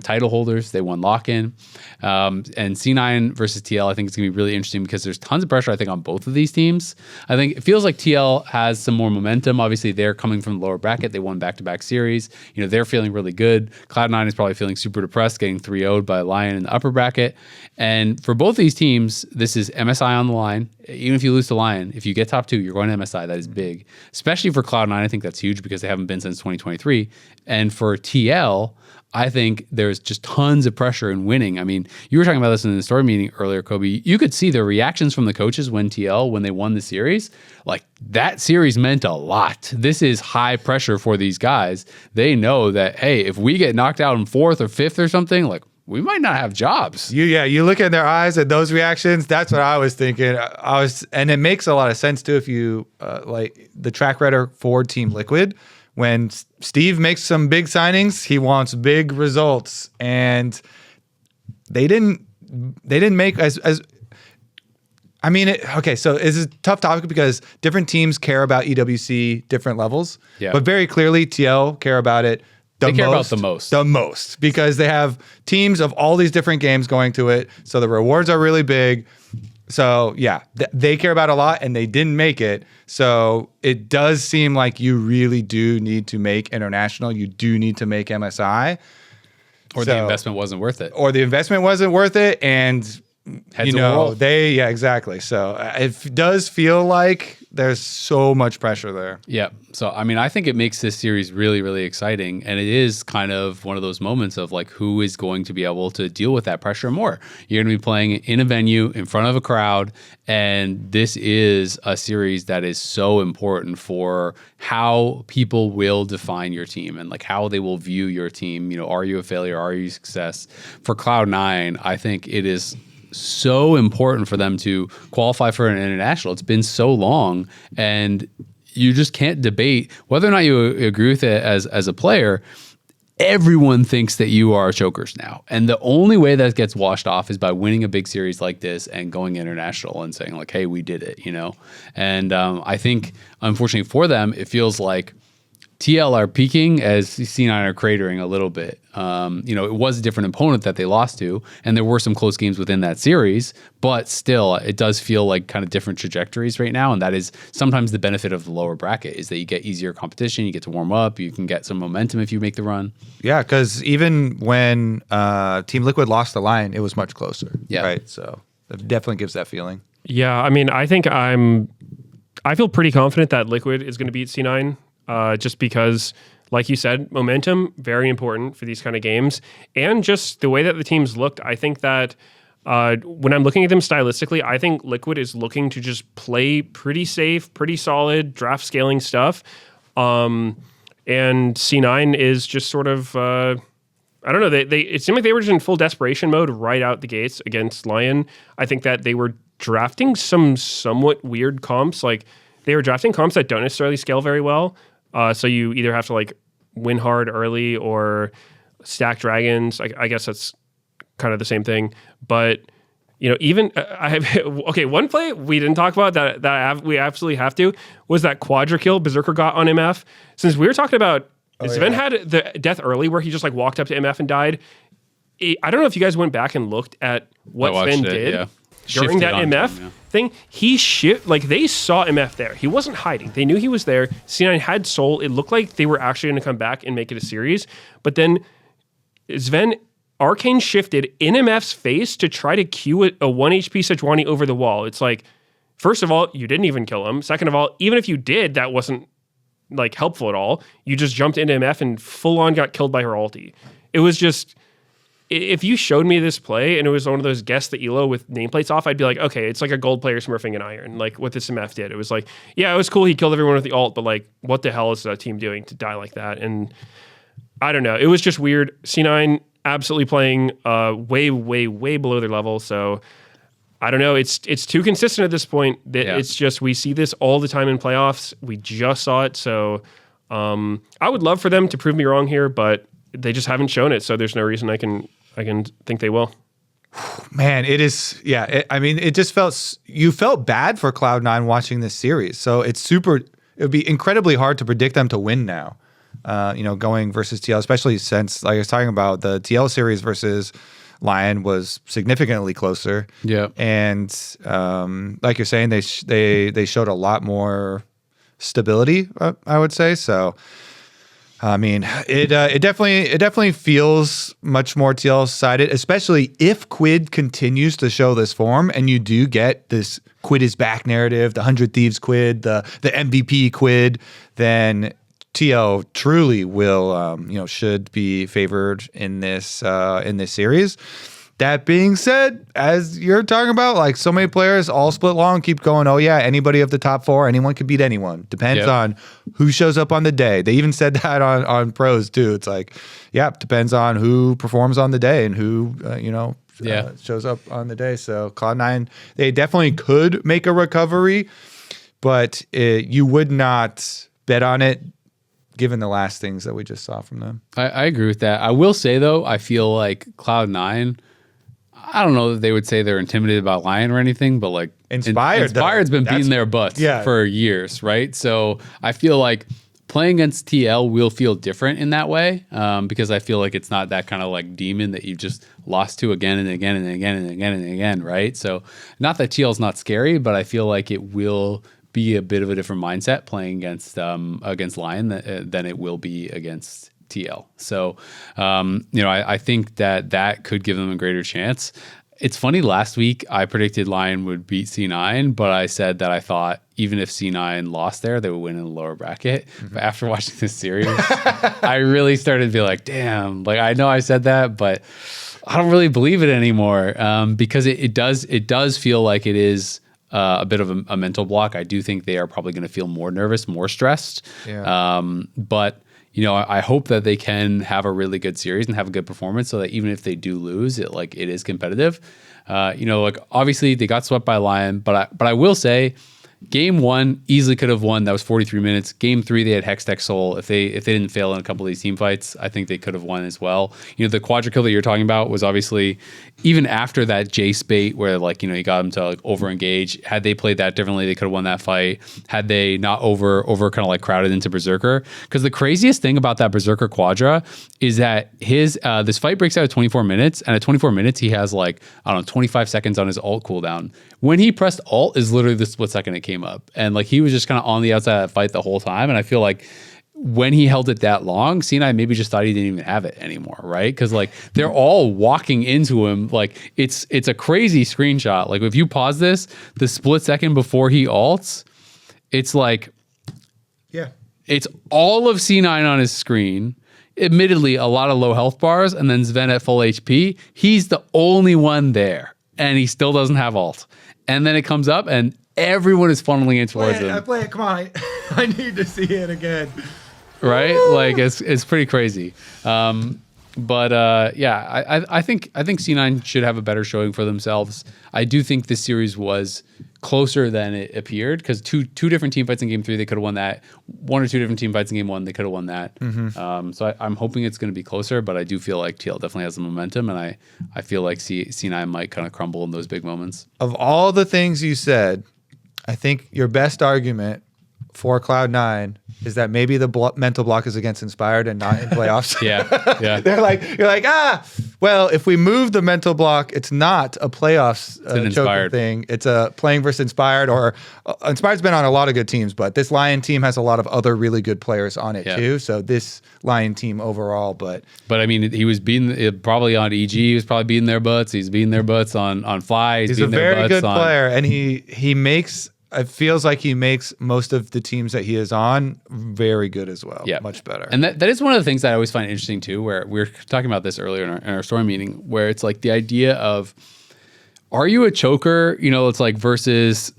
title holders. They won lock-in. And C9 versus TL, I think it's going to be really interesting because there's tons of pressure, I think, on both of these teams. I think it feels like TL has some more momentum. Obviously, they're coming from the lower bracket. They won back-to-back series. You know, they're feeling really good. Cloud9 is probably feeling super depressed, getting 3-0'd by LYON in the upper bracket. And for both these teams, this is MSI on the line. Even if you lose to LYON, if you get top 2, you're going to MSI. That is big. Especially for Cloud9, I think that's huge because they haven't been since 2023. And for TL, I think there's just tons of pressure in winning. I mean, you were talking about this in the story meeting earlier, Kobe. You could see the reactions from the coaches when they won the series. Like, that series meant a lot. This is high pressure for these guys. They know that, hey, if we get knocked out in 4th or 5th or something, like, we might not have jobs. You look in their eyes at those reactions. That's what I was thinking. And it makes a lot of sense too if you like the track record for Team Liquid. When Steve makes some big signings, he wants big results, and they didn't make as. I mean, okay, so it's a tough topic because different teams care about EWC different levels. Yeah. But very clearly, TL care about it. They care about the most. The most, because they have teams of all these different games going to it. So the rewards are really big. So yeah, they care about a lot, and they didn't make it. So it does seem like you really do need to make international. You do need to make MSI. Or the investment wasn't worth it. Or the investment wasn't worth it. And Heads of the world. Exactly. So it does feel like there's so much pressure there. Yeah. So, I mean, I think it makes this series really, really exciting. And it is kind of one of those moments of like, who is going to be able to deal with that pressure more? You're going to be playing in a venue in front of a crowd. And this is a series that is so important for how people will define your team and like how they will view your team. You know, are you a failure? Are you a success? For Cloud9, I think it is so important for them to qualify for an international. It's been so long, and you just can't debate whether or not you agree with it as a player. Everyone thinks that you are chokers now, and the only way that gets washed off is by winning a big series like this and going international and saying like, hey, we did it, you know. And I think unfortunately for them, it feels like TL are peaking as C9 are cratering a little bit. It was a different opponent that they lost to, and there were some close games within that series, but still, it does feel like kind of different trajectories right now, and that is sometimes the benefit of the lower bracket is that you get easier competition, you get to warm up, you can get some momentum if you make the run. Yeah, because even when Team Liquid lost the line, it was much closer. Yeah. Right. So it definitely gives that feeling. Yeah, I mean, I think I feel pretty confident that Liquid is going to beat C9, just because, like you said, momentum, very important for these kind of games. And just the way that the teams looked, I think that when I'm looking at them stylistically, I think Liquid is looking to just play pretty safe, pretty solid, draft scaling stuff. And C9 is just sort of, I don't know, it seemed like they were just in full desperation mode right out the gates against LYON. I think that they were drafting some somewhat weird comps. Like, they were drafting comps that don't necessarily scale very well. So you either have to like win hard early or stack dragons. I guess that's kind of the same thing. But even I have one play we didn't talk about that we absolutely have to was that quadra kill Berserker got on MF. Since we were talking about Sven had the death early where he just like walked up to MF and died. I don't know if you guys went back and looked at what Sven did. Yeah. During that MF thing, they saw MF there. He wasn't hiding. They knew he was there. C9 had soul. It looked like they were actually going to come back and make it a series. But then Sven arcane shifted in MF's face to try to cue a 1 HP Sejuani over the wall. It's like, first of all, you didn't even kill him. Second of all, even if you did, that wasn't like helpful at all. You just jumped into MF and full on got killed by her ulti. It was just... If you showed me this play and it was one of those guess the elo with nameplates off, I'd be like, okay, it's like a gold player smurfing an iron, like what this MF did. It was like, yeah, it was cool. He killed everyone with the ult, but like, what the hell is that team doing to die like that? And I don't know. It was just weird. C9 absolutely playing way, way, way below their level. So I don't know. It's too consistent at this point. It's just, we see this all the time in playoffs. We just saw it. So I would love for them to prove me wrong here, but they just haven't shown it. So there's no reason I can think they will. Man, it is. Yeah. It just you felt bad for Cloud9 watching this series. So it would be incredibly hard to predict them to win now, going versus TL, especially since, like I was talking about, the TL series versus LYON was significantly closer. Yeah. And like you're saying, they showed a lot more stability, I would say. So, it definitely feels much more TL sided, especially if Quid continues to show this form, and you do get this Quid is back narrative, the 100 Thieves Quid, the MVP Quid, then TL truly will, should be favored in this series. That being said, as you're talking about, like so many players all split long, keep going, oh yeah, anybody of the top four, anyone could beat anyone. Depends on who shows up on the day. They even said that on pros too. It's like, depends on who performs on the day and who, shows up on the day. So Cloud9, they definitely could make a recovery, but you would not bet on it given the last things that we just saw from them. I agree with that. I will say though, I feel like Cloud9, I don't know that they would say they're intimidated about LYON or anything, but like Inspired's been beating their butts for years, right? So I feel like playing against TL will feel different in that way, because I feel like it's not that kind of like demon that you've just lost to again and again and again and again and again, right? So not that TL's not scary, but I feel like it will be a bit of a different mindset playing against LYON than it will be against TL. So, I think that could give them a greater chance. It's funny, last week I predicted LYON would beat C9, but I said that I thought even if C9 lost there, they would win in the lower bracket. Mm-hmm. But after watching this series, I really started to be like, damn, like I know I said that, but I don't really believe it anymore, because it does feel like it is a bit of a mental block. I do think they are probably going to feel more nervous, more stressed. Yeah. But I hope that they can have a really good series and have a good performance so that even if they do lose, it is competitive. Obviously they got swept by LYON, but I will say Game 1 easily could have won. That was 43 minutes. Game 3, they had Hex Tech Soul. If they didn't fail in a couple of these team fights, I think they could have won as well. The quadra kill that you're talking about was obviously even after that Jace bait where you got them to over engage. Had they played that differently, they could have won that fight. Had they not over kind of crowded into Berserker. Because the craziest thing about that Berserker quadra is that his this fight breaks out at 24 minutes, and at 24 minutes he has 25 seconds on his ult cooldown. When he pressed alt is literally the split second it came up. And he was just kind of on the outside of that fight the whole time. And I feel like when he held it that long, C9 maybe just thought he didn't even have it anymore, right? Because they're all walking into him. It's a crazy screenshot. If you pause this, the split second before he ults, it's it's all of C9 on his screen. Admittedly, a lot of low health bars, and then Sven at full HP. He's the only one there, and he still doesn't have ult. And then it comes up, and everyone is funneling in towards him. Play it. Come on. I need to see it again. Right? It's pretty crazy. I think C9 should have a better showing for themselves. I do think this series was closer than it appeared because two different team fights in Game 3, they could have won that. One or two different team fights in Game 1, they could have won that. Mm-hmm. So I'm hoping it's going to be closer, but I do feel like TL definitely has the momentum, and I feel like C9 might kind of crumble in those big moments. Of all the things you said, I think your best argument for Cloud9 is that maybe the mental block is against Inspired and not in playoffs. Yeah. You're well, if we move the mental block, it's not a playoffs choking thing. It's a playing versus Inspired, or Inspired's been on a lot of good teams, but this Lion team has a lot of other really good players on it too. So this Lion team overall, but I mean, he was beating probably on EG. He was probably beating their butts. He's beating their butts on Fly. He's a very good player, and he makes. It feels like he makes most of the teams that he is on very good as well. Yeah, much better. And that is one of the things that I always find interesting too, where we were talking about this earlier in our story meeting, where it's the idea of, are you a choker? It's versus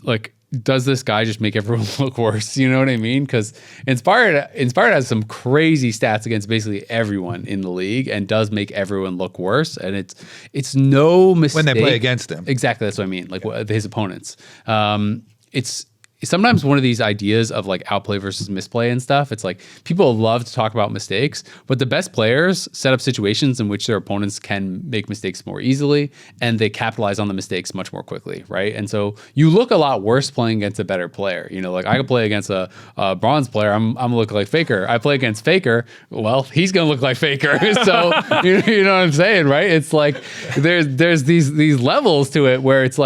does this guy just make everyone look worse? You know what I mean? Because Inspired has some crazy stats against basically everyone in the league and does make everyone look worse. And it's no mistake. When they play against him. Exactly. That's what I mean. His opponents. It's sometimes one of these ideas of outplay versus misplay and stuff. It's people love to talk about mistakes, but the best players set up situations in which their opponents can make mistakes more easily, and they capitalize on the mistakes much more quickly, right? And so you look a lot worse playing against a better player. I could play against a bronze player. I'm gonna look like Faker. I play against Faker. Well, he's gonna look like Faker. So you know what I'm saying, right? It's there's these levels to it where it's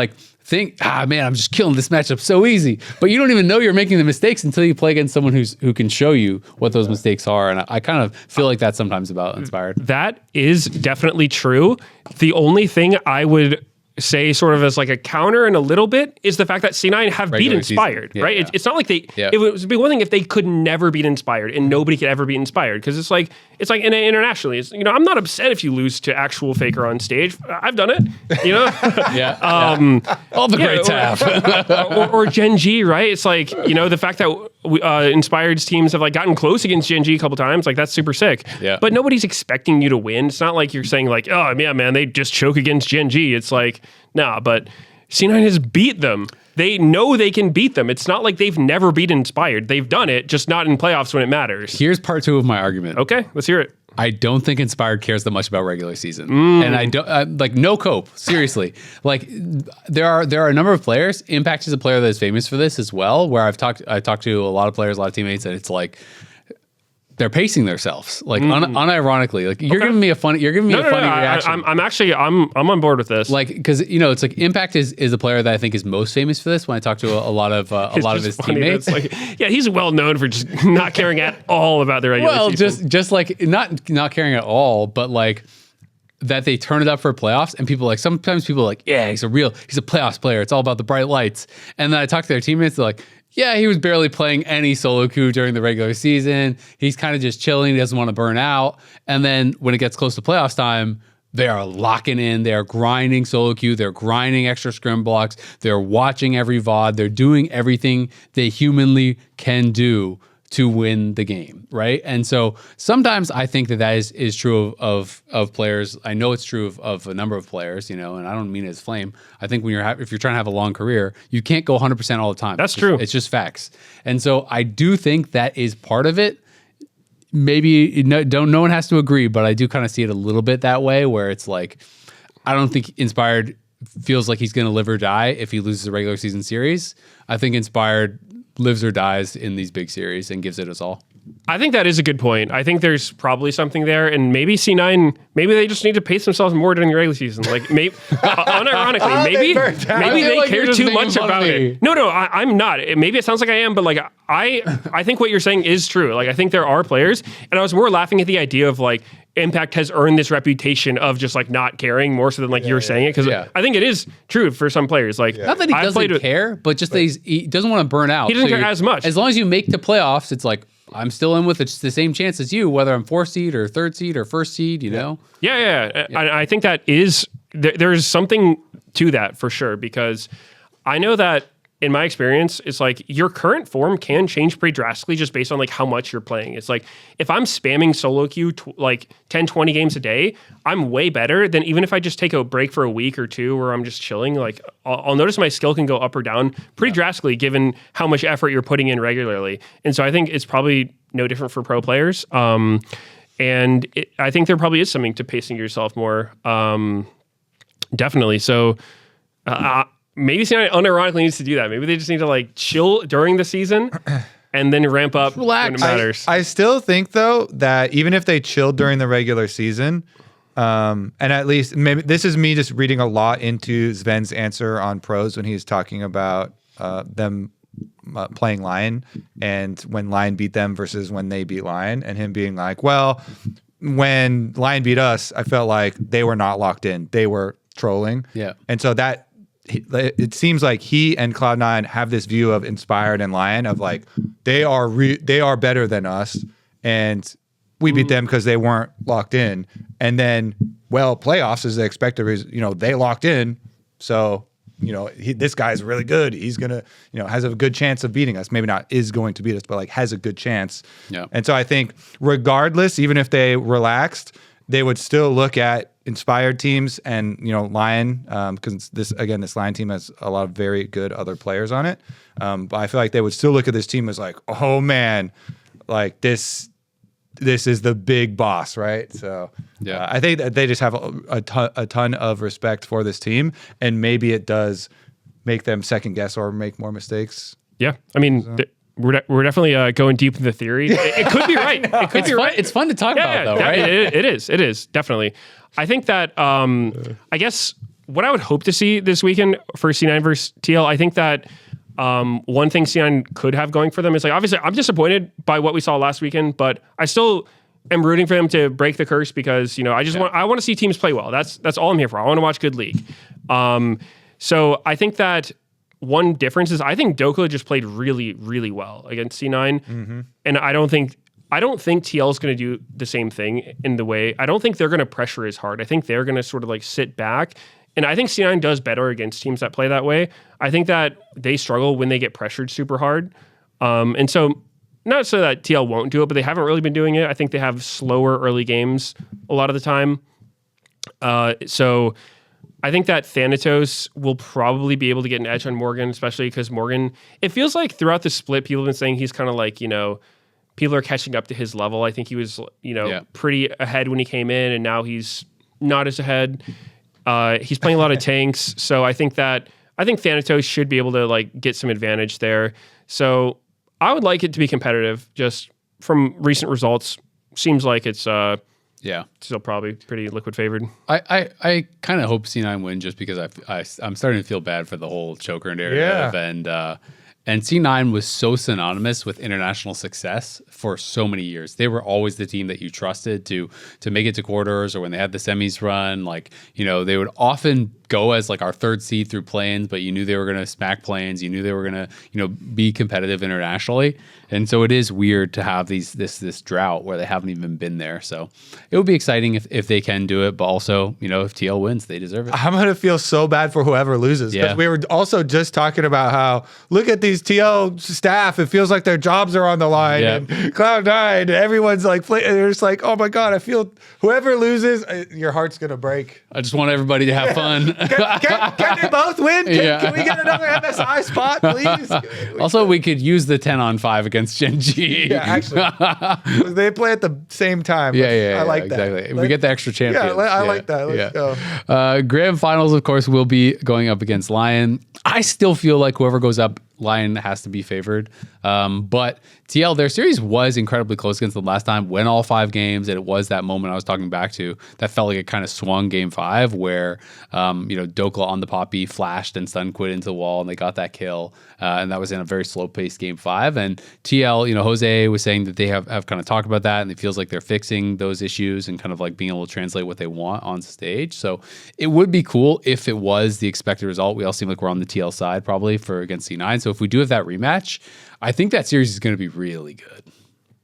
man, I'm just killing this matchup so easy. But you don't even know you're making the mistakes until you play against someone who can show you what those mistakes are. And I kind of feel like that's sometimes about Inspired. That is definitely true. The only thing I would say sort of as a counter and a little bit is the fact that C9 have beat Inspired, right? Yeah. It's not like they, it would be one thing if they could never beat Inspired and nobody could ever beat Inspired, because it's internationally, I'm not upset if you lose to actual Faker on stage. I've done it, all the greats have. or Gen G, right? It's the fact that Inspired's teams have gotten close against Gen G a couple times, that's super sick. Yeah. But nobody's expecting you to win. It's not like you're saying oh yeah, man, they just choke against Gen G. It's nah, but C9 has beat them. They know they can beat them. It's not like they've never beat Inspired. They've done it, just not in playoffs when it matters. Here's part 2 of my argument. Okay, let's hear it. I don't think Inspired cares that much about regular season, and I don't no cope. Seriously, there are a number of players. Impact is a player that is famous for this as well. Where I talked to a lot of players, a lot of teammates, and it's they're pacing themselves, unironically. You're giving me a funny reaction. I'm on board with this. Because it's Impact is a player that I think is most famous for this. When I talk to a lot of his teammates, he's well known for just not caring at all about the regular season. just not caring at all, but that they turn it up for playoffs, and people sometimes people are yeah, he's a playoffs player. It's all about the bright lights. And then I talk to their teammates, they're yeah, he was barely playing any solo queue during the regular season. He's kind of just chilling. He doesn't want to burn out. And then when it gets close to playoffs time, they are locking in. They're grinding solo queue. They're grinding extra scrim blocks. They're watching every VOD. They're doing everything they humanly can do to win the game, right? And so sometimes I think that is true of players. I know it's true of a number of players, and I don't mean it as flame. I think when if you're trying to have a long career, you can't go 100% all the time. That's true. It's just facts. And so I do think that is part of it. Maybe no one has to agree, but I do kind of see it a little bit that way, where it's like, I don't think Inspired feels like he's going to live or die if he loses a regular season series. I think Inspired lives or dies in these big series and gives it us all. I think that is a good point. I think there's probably something there, and maybe C9, maybe they just need to pace themselves more during the regular season. Like, unironically, maybe they like care you're too just much making fun about of me. it. No, I'm not. Maybe it sounds like I am, but like I think what you're saying is true. Like, I think there are players, and I was more laughing at the idea of like Impact has earned this reputation of just like not caring more so than like you're saying it, because I think it is true for some players. Like, not that he doesn't care, but just that he doesn't want to burn out. He doesn't care as much. As long as you make the playoffs, it's like, I'm still in with the same chance as you, whether I'm 4th seed or 3rd seed or 1st seed, know? Yeah. I think that is, there's something to that for sure, because I know that in my experience, it's like your current form can change pretty drastically just based on like how much you're playing. It's like if I'm spamming solo queue like 10, 20 games a day, I'm way better than even if I just take a break for a week or two where I'm just chilling. Like I'll notice my skill can go up or down pretty drastically given how much effort you're putting in regularly. And so I think it's probably no different for pro players. I think there probably is something to pacing yourself more. Definitely. So maybe C9 unironically needs to do that. Maybe they just need to like chill during the season and then ramp up when it matters. I still think though that even if they chilled during the regular season, and at least maybe this is me just reading a lot into Sven's answer on pros when he's talking about them playing LYON and when LYON beat them versus when they beat LYON, and him being like, well, when LYON beat us, I felt like they were not locked in. They were trolling. Yeah. And so that it seems like he and Cloud9 have this view of Inspired and LYON of like they are better than us, and we beat them because they weren't locked in. And then, well, playoffs is the expected reason. They locked in, so this guy's really good. He's gonna has a good chance of beating us. Maybe not is going to beat us, but like has a good chance. Yeah. And so I think regardless, even if they relaxed, they would still look at Inspired teams and LYON, because this LYON team has a lot of very good other players on it. But I feel like they would still look at this team as like, oh man, like this is the big boss, right? So I think that they just have a ton of respect for this team, and maybe it does make them second guess or make more mistakes. Yeah, I mean. We're definitely going deep in the theory. It could be right. It could be right. It's fun to talk about, though, right? It is definitely. I think that I guess what I would hope to see this weekend for C9 versus TL, I think that one thing C9 could have going for them is like, obviously I'm disappointed by what we saw last weekend, but I still am rooting for them to break the curse because I want to see teams play well. That's all I'm here for. I want to watch good league. So I think that. One difference is I think Dokla just played really, really well against C9, and I don't think TL is going to do the same thing in the way. I don't think they're going to pressure as hard. I think they're going to sort of like sit back, and I think C9 does better against teams that play that way. I think that they struggle when they get pressured super hard, and so not so that TL won't do it, but they haven't really been doing it. I think they have slower early games a lot of the time, so. I think that Thanatos will probably be able to get an edge on Morgan, especially because Morgan, it feels like throughout the split, people have been saying he's kind of like, people are catching up to his level. I think he was, pretty ahead when he came in, and now he's not as ahead. He's playing a lot of tanks. So I think Thanatos should be able to like get some advantage there. So I would like it to be competitive just from recent results. Seems like it's, still probably pretty liquid favored. I kind of hope C9 win just because I'm starting to feel bad for the whole choker narrative, and C9 was so synonymous with international success for so many years. They were always the team that you trusted to make it to quarters, or when they had the semis run, they would often go as like our 3rd seed through play-ins, but you knew they were going to smack play-ins. You knew they were going to, be competitive internationally. And so it is weird to have this drought where they haven't even been there. So it would be exciting if they can do it, but also, if TL wins, they deserve it. I'm going to feel so bad for whoever loses, because we were also just talking about how, look at these TL staff, it feels like their jobs are on the line. Yeah. And Cloud9, they're just like, oh my God, I feel whoever loses, your heart's going to break. I just want everybody to have fun. Can they both win? Can we get another MSI spot, please? Also, we could use the 10-on-5 against Gen G. Yeah, actually. They play at the same time. Yeah, I like exactly. that. We get the extra champions. Yeah, I like that. Let's go. Grand finals, of course, will be going up against LYON. I still feel like whoever goes up, LYON has to be favored. But TL, their series was incredibly close against them last time, win all 5 games, and it was that moment I was talking back to that felt like it kind of swung game 5 where, Dokla on the Poppy flashed and stun quit into the wall, and they got that kill. And that was in a very slow-paced game 5. And TL, Jose was saying that they have kind of talked about that, and it feels like they're fixing those issues and kind of like being able to translate what they want on stage. So it would be cool if it was the expected result. We all seem like we're on the TL side probably for against C9. So if we do have that rematch, I think that series is going to be really good.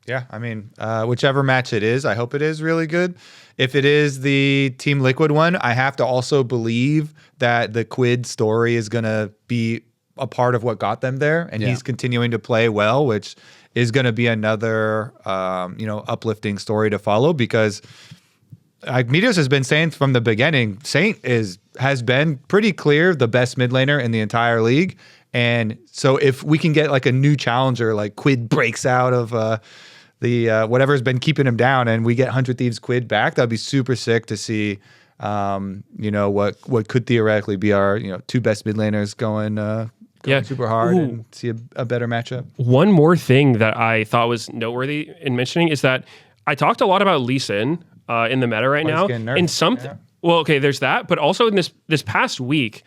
Yeah, I mean, whichever match it is, I hope it is really good. If it is the Team Liquid one, I have to also believe that the Quid story is going to be a part of what got them there, and he's continuing to play well, which is going to be another, uplifting story to follow because like Meteos has been saying from the beginning, Saint has been pretty clear the best mid laner in the entire league. And so if we can get like a new challenger, like Quid breaks out of the whatever's been keeping him down and we get 100 Thieves Quid back, that'd be super sick to see, what could theoretically be our, 2 best mid laners going super hard and see a better matchup. One more thing that I thought was noteworthy in mentioning is that I talked a lot about Lee Sin in the meta right now. Well, okay, there's that, but also in this past week,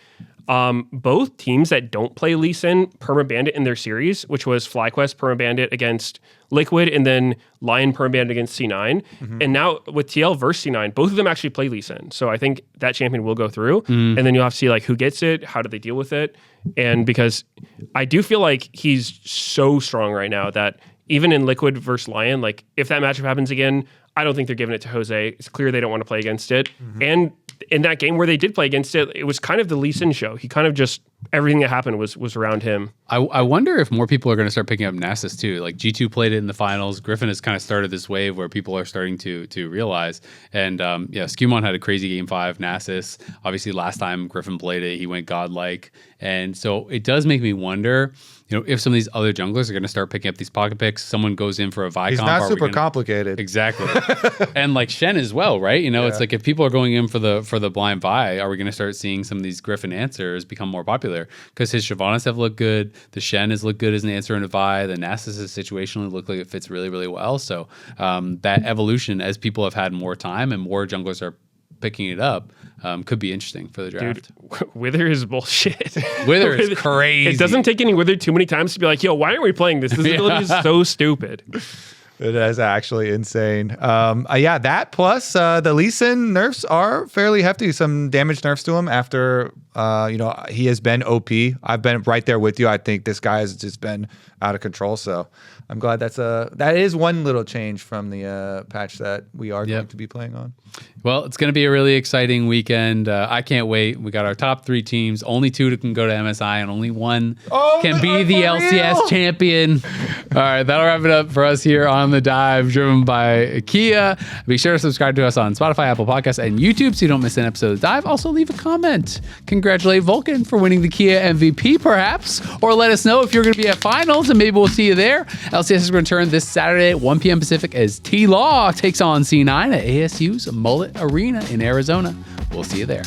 both teams that don't play Lee Sin perma-bandit in their series, which was FlyQuest perma-bandit against Liquid and then LYON perma-bandit against C9. And now with TL versus C9, both of them actually play Lee Sin. So I think that champion will go through. And then you'll have to see like who gets it, how do they deal with it. And because I do feel like he's so strong right now that even in Liquid versus LYON, like if that matchup happens again, I don't think they're giving it to Jose. It's clear they don't want to play against it. And in that game where they did play against it, it was kind of the Lee Sin show. He kind of just, everything that happened was around him. I wonder if more people are going to start picking up Nasus too. Like G2 played it in the finals. Gryffinn has kind of started this wave where people are starting to realize. And Skewmon had a crazy game 5. Nasus, obviously last time Gryffinn played it, he went godlike. And so it does make me wonder, if some of these other junglers are going to start picking up these pocket picks. Someone goes in for a Vi He's comp. not super complicated. Exactly. And like Shen as well, right? It's like if people are going in for the blind Vi, are we going to start seeing some of these Gryffinn answers become more popular? Because his Shyvanas have looked good. The Shen has looked good as an answer in a Vi. The Nasus has situationally looked like it fits really, really well. So that evolution, as people have had more time and more junglers are picking it up, could be interesting for the draft. Dude, Wither is bullshit. Wither is crazy. It doesn't take any Wither too many times to be like, yo, why aren't we playing this? This ability is so stupid. It is actually insane. That plus the Lee Sin nerfs are fairly hefty. Some damage nerfs to him after, he has been OP. I've been right there with you. I think this guy has just been out of control. So I'm glad that is one little change from the patch that we are going to be playing on. Well, it's going to be a really exciting weekend. I can't wait. We got our top 3 teams. Only 2 that can go to MSI, and only 1 can be the LCS champion. All right, that'll wrap it up for us here on The Dive, driven by Kia. Be sure to subscribe to us on Spotify, Apple Podcasts, and YouTube so you don't miss an episode of The Dive. Also, leave a comment. Congratulate Vulcan for winning the Kia MVP, perhaps, or let us know if you're going to be at finals, and maybe we'll see you there. LCS is going to return this Saturday at 1 p.m. Pacific as TLAW takes on C9 at ASU's Mullet Arena in Arizona. We'll see you there.